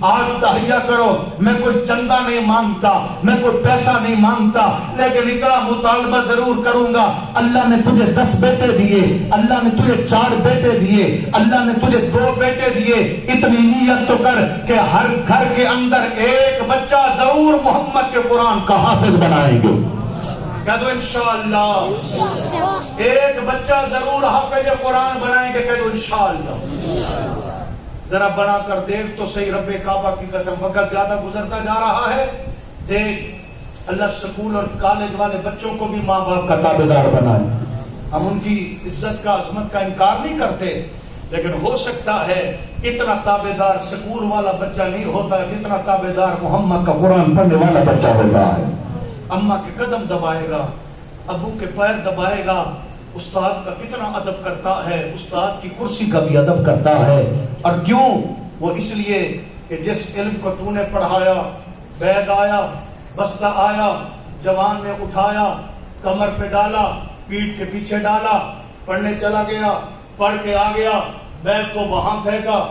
آج تہیہ کرو، میں کوئی چندہ نہیں مانگتا، میں کوئی پیسہ نہیں مانگتا، لیکن اتنا مطالبہ ضرور کروں گا، اللہ نے تجھے 10 بیٹے دیے، اللہ نے تجھے 4 بیٹے دیے، اللہ نے تجھے 2 بیٹے دیے، اتنی نیت تو کر کہ ہر گھر کے اندر ایک بچہ ضرور محمد کے قرآن کا حافظ بنائیں گے۔ کہہ دو انشاءاللہ، ایک بچہ ضرور حافظ قرآن بنائیں گے، کہہ دو انشاءاللہ۔ ذرا بنا کر دیکھ تو صحیح، رب کعبہ کی قسم، وقت زیادہ گزرتا جا رہا ہے، دیکھ اللہ سکول اور کالج والے بچوں کو بھی ماں باپ کا تابعدار بنائے۔ ہم ان کی عزت کا، عظمت کا انکار نہیں کرتے، لیکن ہو سکتا ہے اتنا تابعدار سکول والا بچہ نہیں ہوتا جتنا تابعدار محمد کا قرآن پڑھنے والا بچہ ہوتا ہے۔ اماں کے قدم دبائے گا، ابو کے پیر دبائے گا، استاد کا کتنا ادب کرتا ہے، استاد کی کرسی کا بھی ادب کرتا ہے۔ اور کیوں؟ وہ اس لیے کہ جس علم کو تو نے پڑھایا، بیگ آیا، بستہ آیا، جوان نے اٹھایا، کمر پہ ڈالا، پیٹھ کے پیچھے ڈالا، پڑھنے چلا گیا، پڑھ کے آ گیا، بیگ کو وہاں پھینکا،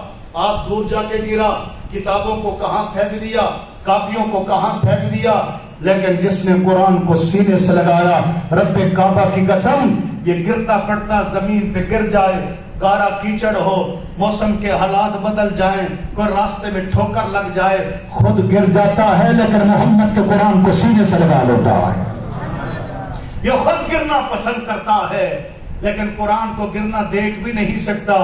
آپ دور جا کے گرا، کتابوں کو کہاں پھینک دیا، کاپیوں کو کہاں پھینک دیا۔ لیکن جس نے قرآن کو سینے سے لگایا، رب کعبہ کی قسم، یہ گرتا پڑتا زمین پہ گر جائے، گارا کیچڑ ہو، موسم کے حالات بدل جائیں، کوئی راستے میں ٹھوکر لگ جائے، خود گر جاتا ہے، لیکن محمد کے قرآن کو سینے سے لگا لیتا ہے۔ یہ خود گرنا پسند کرتا ہے، لیکن قرآن کو گرنا دیکھ بھی نہیں سکتا،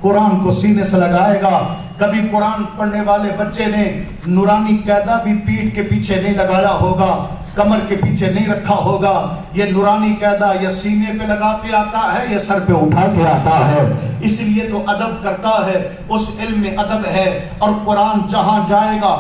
قرآن کو سینے سے لگائے گا۔ کبھی قرآن پڑھنے والے بچے نے نورانی قاعدہ بھی پیٹھ کے پیچھے نہیں لگایا ہوگا، کمر کے پیچھے نہیں رکھا ہوگا، یہ نورانی قاعدہ یا سینے پہ لگا کے آتا ہے یا سر پہ اٹھا کے آتا ہے۔ اس لیے تو ادب کرتا ہے، اس علم میں ادب ہے، اور قرآن جہاں جائے گا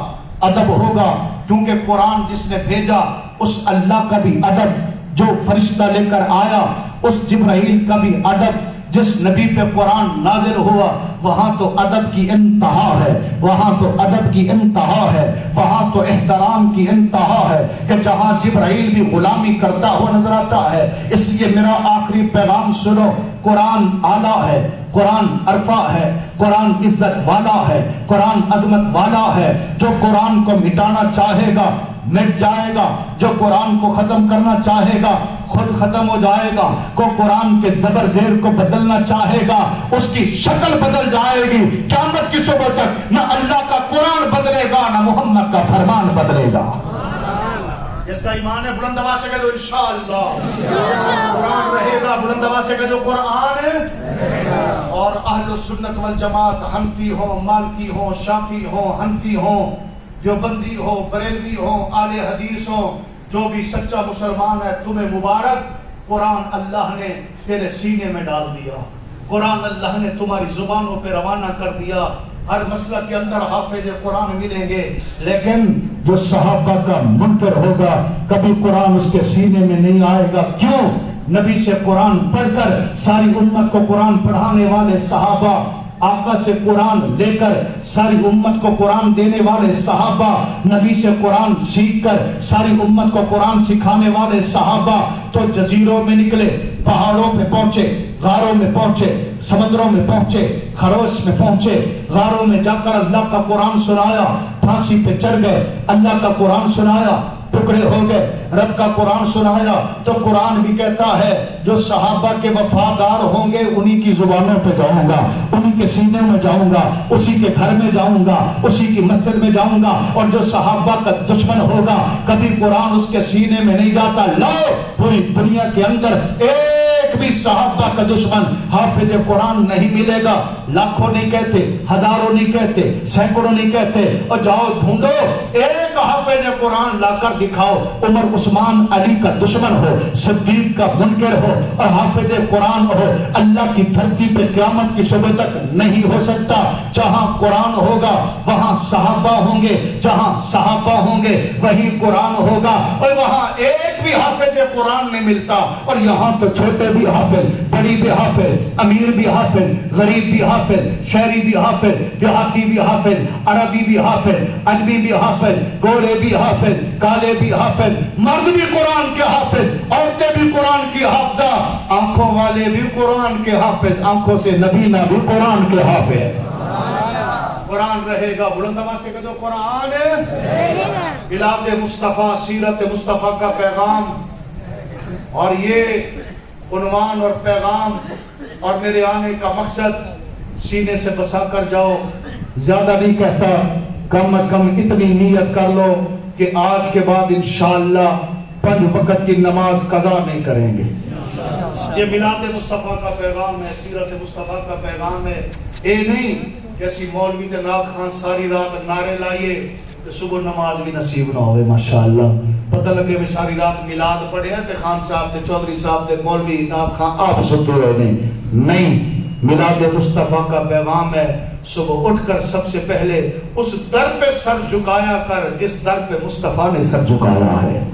ادب ہوگا، کیونکہ قرآن جس نے بھیجا اس اللہ کا بھی ادب، جو فرشتہ لے کر آیا اس جبرائیل کا بھی ادب، جس نبی پہ قرآن نازل ہوا وہاں تو ادب کی انتہا ہے، وہاں تو ادب کی انتہا ہے، وہاں تو احترام کی انتہا ہے، کہ جہاں جبرائیل بھی غلامی کرتا ہوا نظر آتا ہے۔ اس لیے میرا آخری پیغام سنو، قرآن اعلیٰ ہے، قرآن عرفہ ہے، قرآن عزت والا ہے، قرآن عظمت والا ہے۔ جو قرآن کو مٹانا چاہے گا مٹ جائے گا، جو قرآن کو ختم کرنا چاہے گا خود ختم ہو جائے گا، کو قرآن کے زبر زیر کو بدلنا چاہے گا اس کی شکل بدل جائے گی۔ قیامت کی صبح تک نہ اللہ کا قرآن بدلے گا نہ محمد کا فرمان بدلے گا۔ جس کا ایمان ہے بلند آواز سے کہہ دو انشاءاللہ، قرآن رہے گا، بلند آواز سے کہہ دو قرآن رہے گا۔ اور اہل السنت والجماعت، حنفی ہو، مالکی ہو، شافعی ہو، حنفی ہو، دیوبندی ہو، بریلوی ہو، اہل حدیث ہو، جو بھی سچا مسلمان ہے تمہیں مبارک، قرآن اللہ نے تیرے سینے میں ڈال دیا، قرآن اللہ نے تمہاری زبانوں پہ روانہ کر دیا۔ ہر مسئلہ کے اندر حافظ قرآن ملیں گے، لیکن جو صحابہ کا منکر ہوگا کبھی قرآن اس کے سینے میں نہیں آئے گا۔ کیوں؟ نبی سے قرآن پڑھ کر ساری امت کو قرآن پڑھانے والے صحابہ آقا سے قرآن لے کر ساری امت کو قرآن دینے والے صحابہ، نبی سے قرآن سیکھ کر ساری امت کو قرآن سکھانے والے صحابہ تو جزیروں میں نکلے، پہاڑوں پہ پہنچے، غاروں میں پہنچے، سمندروں میں پہنچے، خروش میں پہنچے، غاروں میں جا کر اللہ کا قرآن سنایا، پھانسی پہ چڑھ گئے، اللہ کا قرآن سنایا، ٹکڑے ہو گئے، رب کا قرآن سنایا۔ تو قرآن بھی کہتا ہے جو صحابہ کے وفادار ہوں گے انہی کی زبانوں پہ جاؤں گا، انہی کے سینے میں جاؤں گا، اسی کے گھر میں جاؤں گا، اسی کی مسجد میں جاؤں گا، اور جو صحابہ کا دشمن ہوگا کبھی قرآن اس کے سینے میں نہیں جاتا۔ لاؤ پوری دنیا کے اندر ایک بھی صحابہ کا دشمن حافظ قرآن نہیں ملے گا، لاکھوں نہیں کہتے، ہزاروں نہیں کہتے، سینکڑوں نہیں کہتے، اور جاؤ ڈھونڈو ایک حافظ قرآن لا کر دکھاؤ، عمر عثمان علی کا دشمن ہو، صدیق کا منکر ہو اور حافظ قرآن ہو، اللہ کی دھرتی پہ قیامت کی صبح تک نہیں ہو سکتا۔ جہاں قرآن ہوگا وہاں صحابہ ہوں گے، جہاں صحابہ ہوں گے وہی قرآن ہوگا، اور وہاں ایک بھی حافظ قرآن نہیں ملتا، اور یہاں تو چھوٹے بھی حافظ، بڑی بھی حافظ، امیر بھی حافظ، غریب بھی حافظ، شہری بھی حافظ، دیہاتی بھی حافظ، عربی بھی حافظ، اجمی بھی حافظ، گورے بھی حافظ، کالے بھی حافظ، مرد بھی قرآن کے حافظ، عورتیں بھی قرآن کی حافظہ، آنکھوں والے بھی قرآن کے حافظ، آنکھوں سے نبینا بھی قرآن کے حافظ۔ قرآن رہے گا، بلند آواز سے کہو قرآن میلاد مصطفیٰ، سیرت مصطفیٰ کا پیغام، اور یہ عنوان اور پیغام اور میرے آنے کا مقصد سینے سے بسا کر جاؤ۔ زیادہ نہیں کہتا، کم از کم اتنی نیت کر لو کہ آج کے بعد انشاءاللہ 5 وقت کی نماز قضا نہیں کریں گے۔ یہ میلاد مصطفیٰ کا پیغام ہے، سیرت مصطفیٰ کا پیغام ہے۔ اے نہیں کہ اسی مولوی تے نعت خان ساری رات نعرے لائیے تو صبح نماز بھی نصیب نہ ہوئے ماشاءاللہ، پتہ لگے بھی ساری رات میلاد پڑھے ہیں تے خان صاحب تے چودھری صاحب تے مولوی نعت خان آپ ستے ہوئے نہیں۔ میلاد مصطفیٰ کا پیغام ہے صبح اٹھ کر سب سے پہلے اس در پہ سر جھکایا کر جس در پہ مصطفیٰ نے سر جھکایا ہے،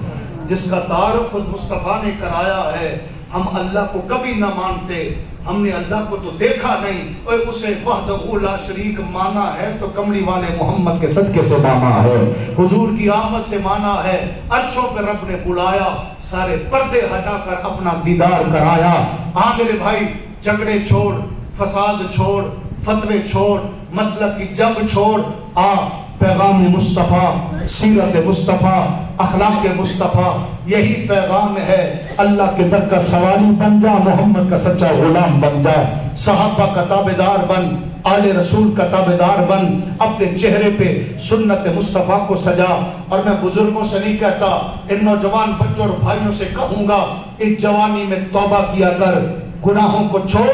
جس کا تعارف خود مصطفیٰ نے کرایا ہے۔ ہم اللہ کو کبھی نہ مانتے، ہم نے اللہ کو تو دیکھا نہیں، اور اسے وحدہ لا شریک مانا ہے تو کملی والے محمد کے صدقے سے مانا ہے، حضور کی آمد سے مانا ہے۔ عرشوں پہ رب نے بلایا، سارے پردے ہٹا کر اپنا دیدار کرایا۔ ہاں میرے بھائی، جھگڑے چھوڑ، فساد چھوڑ، فتوے چھوڑ، مسلک کی جنگ چھوڑ، آ پیغام مصطفیٰ، سیرت مصطفیٰ، اخلاق مصطفیٰ، یہی پیغام ہے۔ اللہ کے در کا سواری بن جا، محمد کا سچا غلام بن جا، صحابہ کا تابعدار بن، آل رسول کا تابعدار بن، اپنے چہرے پہ سنت مصطفیٰ کو سجا۔ اور میں بزرگوں سے نہیں کہتا، ان نوجوان بچوں اور بھائیوں سے کہوں گا، اس جوانی میں توبہ کیا کر، گناہوں کو چھوڑ،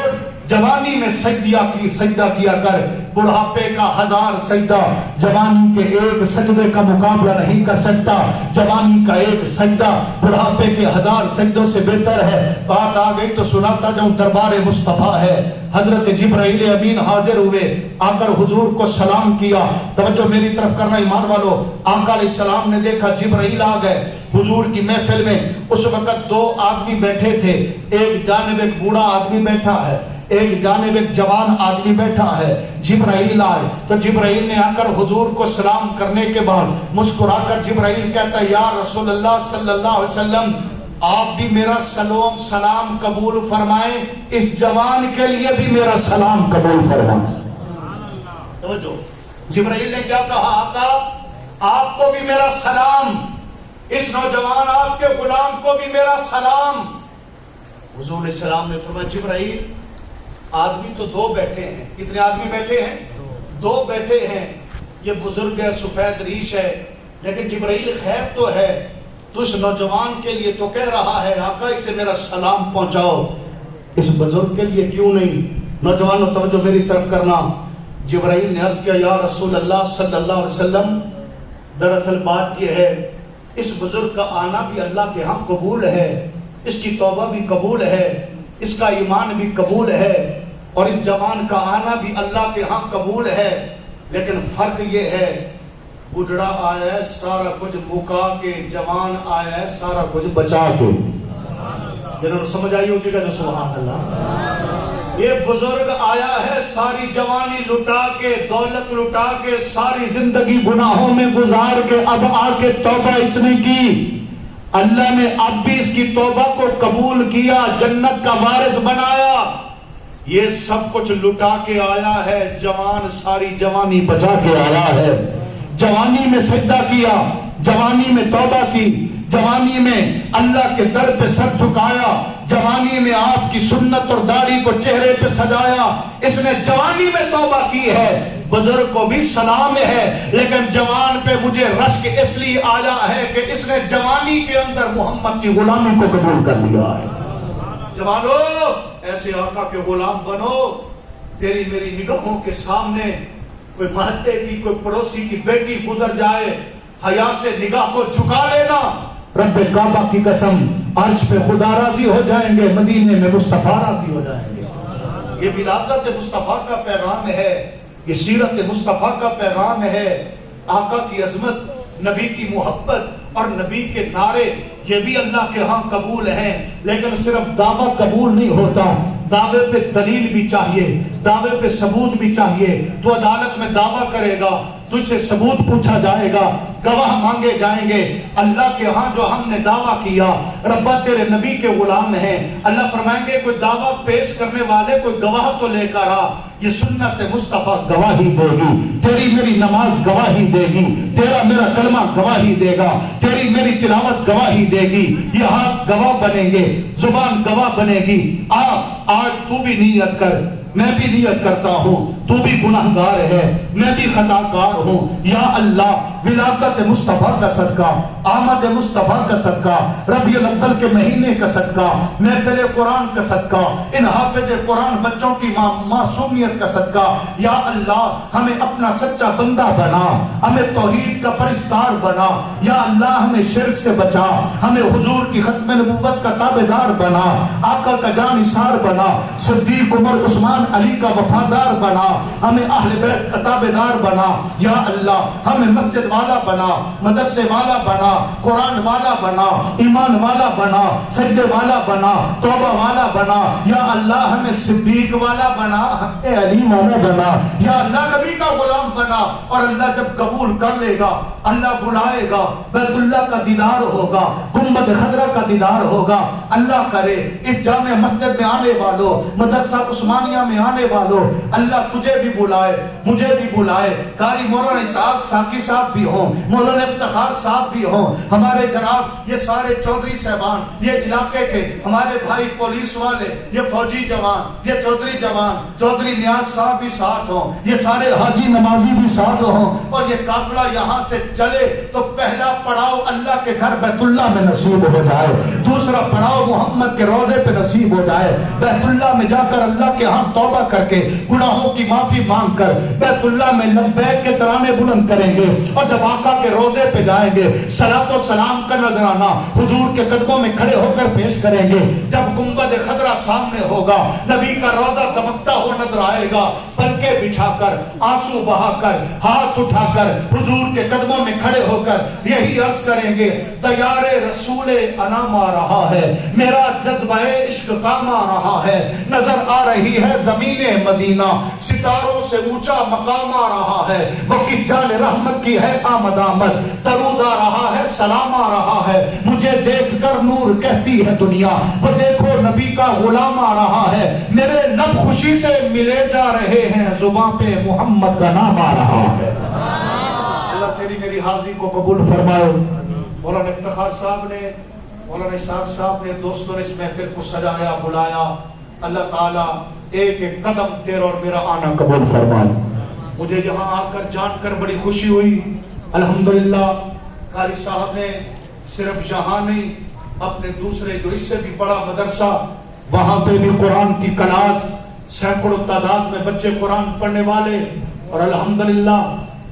جوانی میں سجدہ کیا کر، بڑھاپے کا 1000 سجدہ جوانی کے ایک سجدے کا مقابلہ نہیں کر سکتا، جوانی کا ایک سجدہ بڑھاپے کے 1000 سجدوں سے بہتر ہے۔ بات آ گئی تو سناتا جاؤں، دربار مصطفیٰ ہے، حضرت جبرائیل امین حاضر ہوئے، آ کر حضور کو سلام کیا۔ توجہ میری طرف کرنا ایمان والو، آقا علیہ السلام نے دیکھا جبرائیل آ گئے حضور کی محفل میں۔ اس وقت 2 آدمی بیٹھے تھے، ایک جانب ایک بوڑھا آدمی بیٹھا ہے، ایک جانب ایک جوان آدمی بیٹھا ہے۔ جبرائیل آئے تو جبرائیل نے آ کر حضور کو سلام کرنے کے بعد مسکرا کر جبرائیل کہتا ہے، یا رسول اللہ صلی اللہ علیہ وسلم، آپ بھی میرا سلام قبول فرمائیں، اس جوان کے لیے بھی میرا سلام قبول فرمائیں۔ توجہ، جبرائیل نے کیا کہا؟ آقا آپ کو بھی میرا سلام، اس نوجوان آپ کے غلام کو بھی میرا سلام۔ حضور علیہ السلام نے فرمایا، جبرائیل آدمی تو 2 بیٹھے ہیں۔ کتنے آدمی بیٹھے ہیں؟ 2 بیٹھے ہیں۔ یہ بزرگ ہے، سفید ریش ہے، لیکن جبرائیل خیر تو ہے، تو اس نوجوان کے لیے تو کہہ رہا ہے آقا اسے میرا سلام پہنچاؤ، اس بزرگ کے لیے کیوں نہیں؟ نوجوانوں توجہ میری طرف کرنا۔ جبرائیل نے عرض کیا، یا رسول اللہ صلی اللہ علیہ وسلم، دراصل بات یہ ہے اس بزرگ کا آنا بھی اللہ کے ہاں قبول ہے، اس کی توبہ بھی قبول ہے، اس کا ایمان بھی قبول ہے، اور اس جوان کا آنا بھی اللہ کے ہاں قبول ہے، لیکن فرق یہ ہے بجڑا آیا ہے سارا کچھ مکا کے، جوان آیا ہے سارا کچھ بچا کے۔ جنہوں نے سمجھ آئی ہو چکا جو سبحان اللہ۔ یہ بزرگ آیا ہے ساری جوانی لٹا کے، دولت لٹا کے، ساری زندگی گناہوں میں گزار کے، اب آ کے توبہ اس نے کی، اللہ نے اب بھی اس کی توبہ کو قبول کیا، جنت کا وارث بنایا۔ یہ سب کچھ لٹا کے آیا ہے، جوان ساری جوانی بچا کے آیا ہے، جوانی میں سجدہ کیا، جوانی میں توبہ کی، جوانی میں اللہ کے در پہ سر جھکایا، جوانی میں آپ کی سنت اور داڑھی کو چہرے پہ سجایا، اس نے جوانی میں توبہ کی ہے۔ بزرگ کو بھی سلام ہے، لیکن جوان پہ مجھے رشک اس لیے آیا ہے کہ اس نے جوانی کے اندر محمد کی غلامی کو قبول کر لیا ہے۔ جوانو ایسے آقا کے غلام بنو، تیری میری نگاہوں کے سامنے کوئی محلے کی، کوئی پڑوسی کی بیٹی گزر جائے، حیا سے نگاہ کو جھکا لینا، رب کعبہ کی قسم عرش پہ خدا راضی ہو جائیں گے، مدینے میں مصطفیٰ راضی ہو جائیں گے۔ یہ ولادت مصطفیٰ کا پیغام ہے، یہ سیرت مصطفیٰ کا پیغام ہے۔ آقا کی عظمت، نبی کی محبت اور نبی کے نعرے یہ بھی اللہ کے ہاں قبول ہیں، لیکن صرف دعویٰ قبول نہیں ہوتا، دعوے پہ دلیل بھی چاہیے، دعوے پہ ثبوت بھی چاہیے۔ تو عدالت میں دعویٰ کرے گا، تجھ سے ثبوت پوچھا جائے گا، گواہ مانگے جائیں گے۔ اللہ کے ہاں جو ہم نے دعویٰ کیا ربا تیرے نبی کے غلام ہیں، اللہ فرمائیں گے کوئی دعویٰ پیش کرنے والے کوئی گواہ تو لے کر آ، یہ سنت مصطفیٰ گواہی دے گی، تیری میری نماز گواہی دے گی، تیرا میرا کلمہ گواہی دے گا، تیری میری تلاوت گواہی دے گی، یہ ہاتھ گواہ بنیں گے، زبان گواہ بنے گی۔ آج تو بھی نیت کر، میں بھی نیت کرتا ہوں، تو بھی گناہگار ہے، میں بھی خطاکار ہوں، یا اللہ ولادت مصطفیٰ کا صدقہ، آمد مصطفیٰ کا صدقہ، ربیع الاول کے مہینے کا صدقہ، محفل قرآن کا صدقہ، ان حافظ قرآن بچوں کی معصومیت کا صدقہ، یا اللہ ہمیں اپنا سچا بندہ بنا، ہمیں توحید کا پرستار بنا، یا اللہ ہمیں شرک سے بچا، ہمیں حضور کی ختم نبوت کا تابعدار بنا، آقا کا جانثار بنا، صدیق عمر عثمان علی کا وفادار بنا، ہمیں اہل بیت کا تابعدار بنا، یا اللہ ہمیں مسجد والا بنا، مدرسے والا بنا، قرآن والا بنا، ایمان والا بنا، سجدے والا بنا، توبہ والا بنا، یا اللہ ہمیں صدیق والا بنا، ہمیں علی والا بنا، یا اللہ نبی کا غلام بنا۔ اور اللہ جب قبول کر لے گا، اللہ بلائے گا، بیت اللہ کا دیدار ہوگا، گنبد خضرا کا دیدار ہوگا۔ اللہ کرے اس جامع مسجد میں آنے والوں، مدرسہ عثمانیہ میں آنے والوں، اللہ تجھے بھی بلائے، مجھے بھی بلائے، قاری مولانا اسحاق ساقی صاحب بھی ہوں، مولانا افتخار صاحب بھی ہوں، ہمارے جناب یہ سارے چودھری صاحبان، یہ علاقے کے ہمارے بھائی پولیس والے، یہ فوجی جوان، یہ چودھری جوان، چودھری نیاز صاحب بھی ساتھ ہوں، یہ سارے حاجی نمازی بھی ساتھ ہوں، اور یہ قافلہ یہاں سے چلے تو پہلا پڑاؤ اللہ کے گھر بیت اللہ میں نصیب ہو جائے، دوسرا پڑاؤ محمد کے روضے پہ نصیب ہو جائے، بیت اللہ میں جا کر اللہ کے ہاں توبہ کر کے گناہوں کی معافی مانگ کر بیت اللہ میں لبیک کے ترانے بلند کریں گے، اور جب آقا کے روضے پہ جائیں گے صلاۃ و سلام کا نذرانہ حضور کے قدموں میں کھڑے ہو کر پیش کریں گے۔ جب گنبد خضرا سامنے ہوگا، نبی کا روضہ دمکتا ہوا نظر آئے گا، پلکے بچھا کر، آنسو بہا کر، ہاتھ اٹھا کر حضور کے قدموں میں کھڑے ہو کر یہی عرض کریں گے، تیار رسول انام آ رہا ہے، میرا جذبہ عشق کام آ رہا ہے، نظر آ رہی ہے زمین مدینہ، ستاروں سے اونچا مقام آ رہا ہے، وہ کس جان رحمت کی ہے آمد آمد، درود آ رہا ہے، سلام آ رہا ہے، مجھے دیکھ کر نور کہتی ہے دنیا، وہ دیکھو نبی کا غلام آ رہا ہے، میرے لب خوشی سے ملے جا رہے ہیں، زباں پہ محمد کا نام آ رہا ہے۔ اللہ تیری میری حاضری کو قبول فرمائے۔ مولانا افتخار صاحب نے، مولانا اسحاق صاحب نے، دوستوں نے اس محفل کو سجایا، بلایا، اللہ تعالیٰ ایک ایک قدم تیرا اور میرا آنا قبول فرمائے۔ مجھے یہاں آ کر جان کر بڑی خوشی ہوئی، الحمدللہ قاری صاحب نے صرف یہاں نہیں، اپنے دوسرے جو اس سے بھی بڑا مدرسہ، وہاں پہ بھی قرآن کی کلاس، سینکڑوں تعداد میں بچے قرآن پڑھنے والے، اور الحمدللہ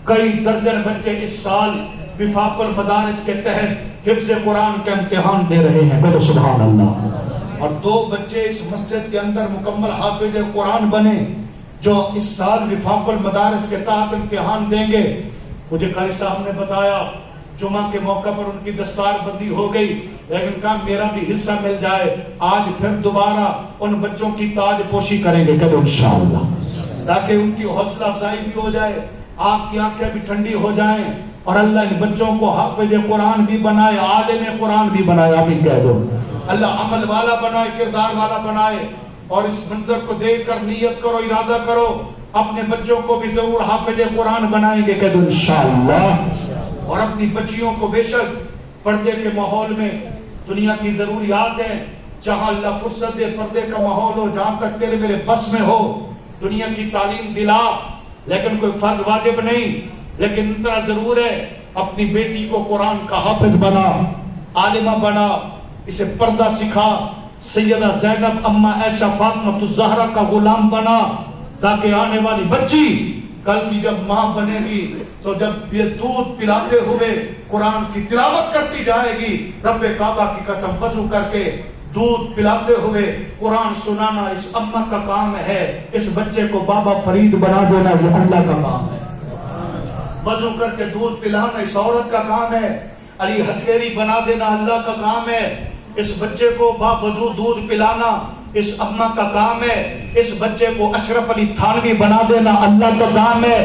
کئی درجن بچے اس سال وفاق المدارس کے تحت حفظ قرآن کا امتحان دے رہے ہیں، بولو سبحان اللہ۔ اور 2 بچے اس مسجد کے اندر مکمل حافظ قرآن بنے جو اس سال وفاق المدارس کے تحت امتحان دیں گے۔ مجھے قاری صاحب نے بتایا جمعہ کے موقع پر ان کی دستار بندی ہو گئی، لیکن کہا میرا بھی حصہ مل جائے، آج پھر دوبارہ ان بچوں کی تاج پوشی کریں گے کہتے انشاءاللہ، تاکہ ان کی حوصلہ افزائی بھی ہو جائے، آپ کی آنکھیں بھی ٹھنڈی ہو جائیں، اور اللہ ان بچوں کو حافظ قرآن بھی بنائے، عالم قرآن بھی بنائے، آمین کہہ دو، اللہ عمل والا بنائے، کردار والا بنائے۔ اور اس منظر کو دیکھ کر نیت کرو، ارادہ کرو، اپنے بچوں کو بھی ضرور حافظ قرآن بنائیں گے کہہ دو انشاءاللہ۔ اور اپنی بچیوں کو بے شک پردے کے ماحول میں، دنیا کی ضروریات ہیں، جہاں اللہ فرصت دے پردے کا ماحول ہو، جہاں تک تیرے میرے بس میں ہو، دنیا کی تعلیم دلا، لیکن کوئی فرض واجب نہیں، لیکن اتنا ضرور ہے اپنی بیٹی کو قرآن کا حافظ بنا، عالمہ بنا، اسے پردہ سکھا، سیدہ زینب، اما عائشہ، فاطمہ الزہرا کا غلام بنا، تاکہ آنے والی بچی کل کی جب ماں بنے گی تو جب یہ دودھ پلاتے ہوئے قرآن کی تلاوت کرتی جائے گی، رب کعبہ کی قسم وضو کر کے دودھ پلاتے ہوئے قرآن سنانا اس اماں کا کام ہے، اس بچے کو بابا فرید بنا دینا یہ اللہ کا کام ہے، وضو کر کے دودھ پلانا اس عورت کا کام ہے، علی حقیری بنا دینا اللہ کا کام ہے، اس بچے کو باوضو دودھ پلانا اس اماں کا کام ہے، اس بچے کو اشرف علی تھانوی بنا دینا اللہ کا کام ہے۔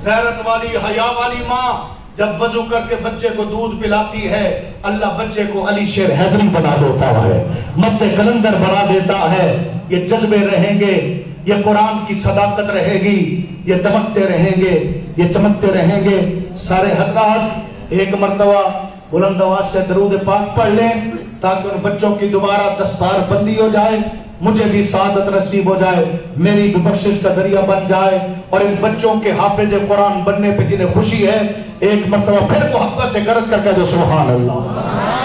غیرت والی حیا والی ماں جب وضو کر کے بچے کو دودھ پلاتی ہے، اللہ بچے کو علی شیر حیدری بنا دیتا ہے، مد کلندر بنا دیتا ہے، یہ جذبے رہیں گے، یہ قرآن کی صداقت رہے گی، یہ دمکتے رہیں گے، یہ چمکتے رہیں گے۔ سارے حضرات ایک مرتبہ بلند آواز سے درود پاک پڑھ لیں تاکہ ان بچوں کی دوبارہ دستار بندی ہو جائے، مجھے بھی سعادت نصیب ہو جائے، میری بھی بخشش کا ذریعہ بن جائے، اور ان بچوں کے حافظ قرآن بننے پہ جنہیں خوشی ہے ایک مرتبہ پھر محبت سے گرج کر کہہ دو سبحان اللہ۔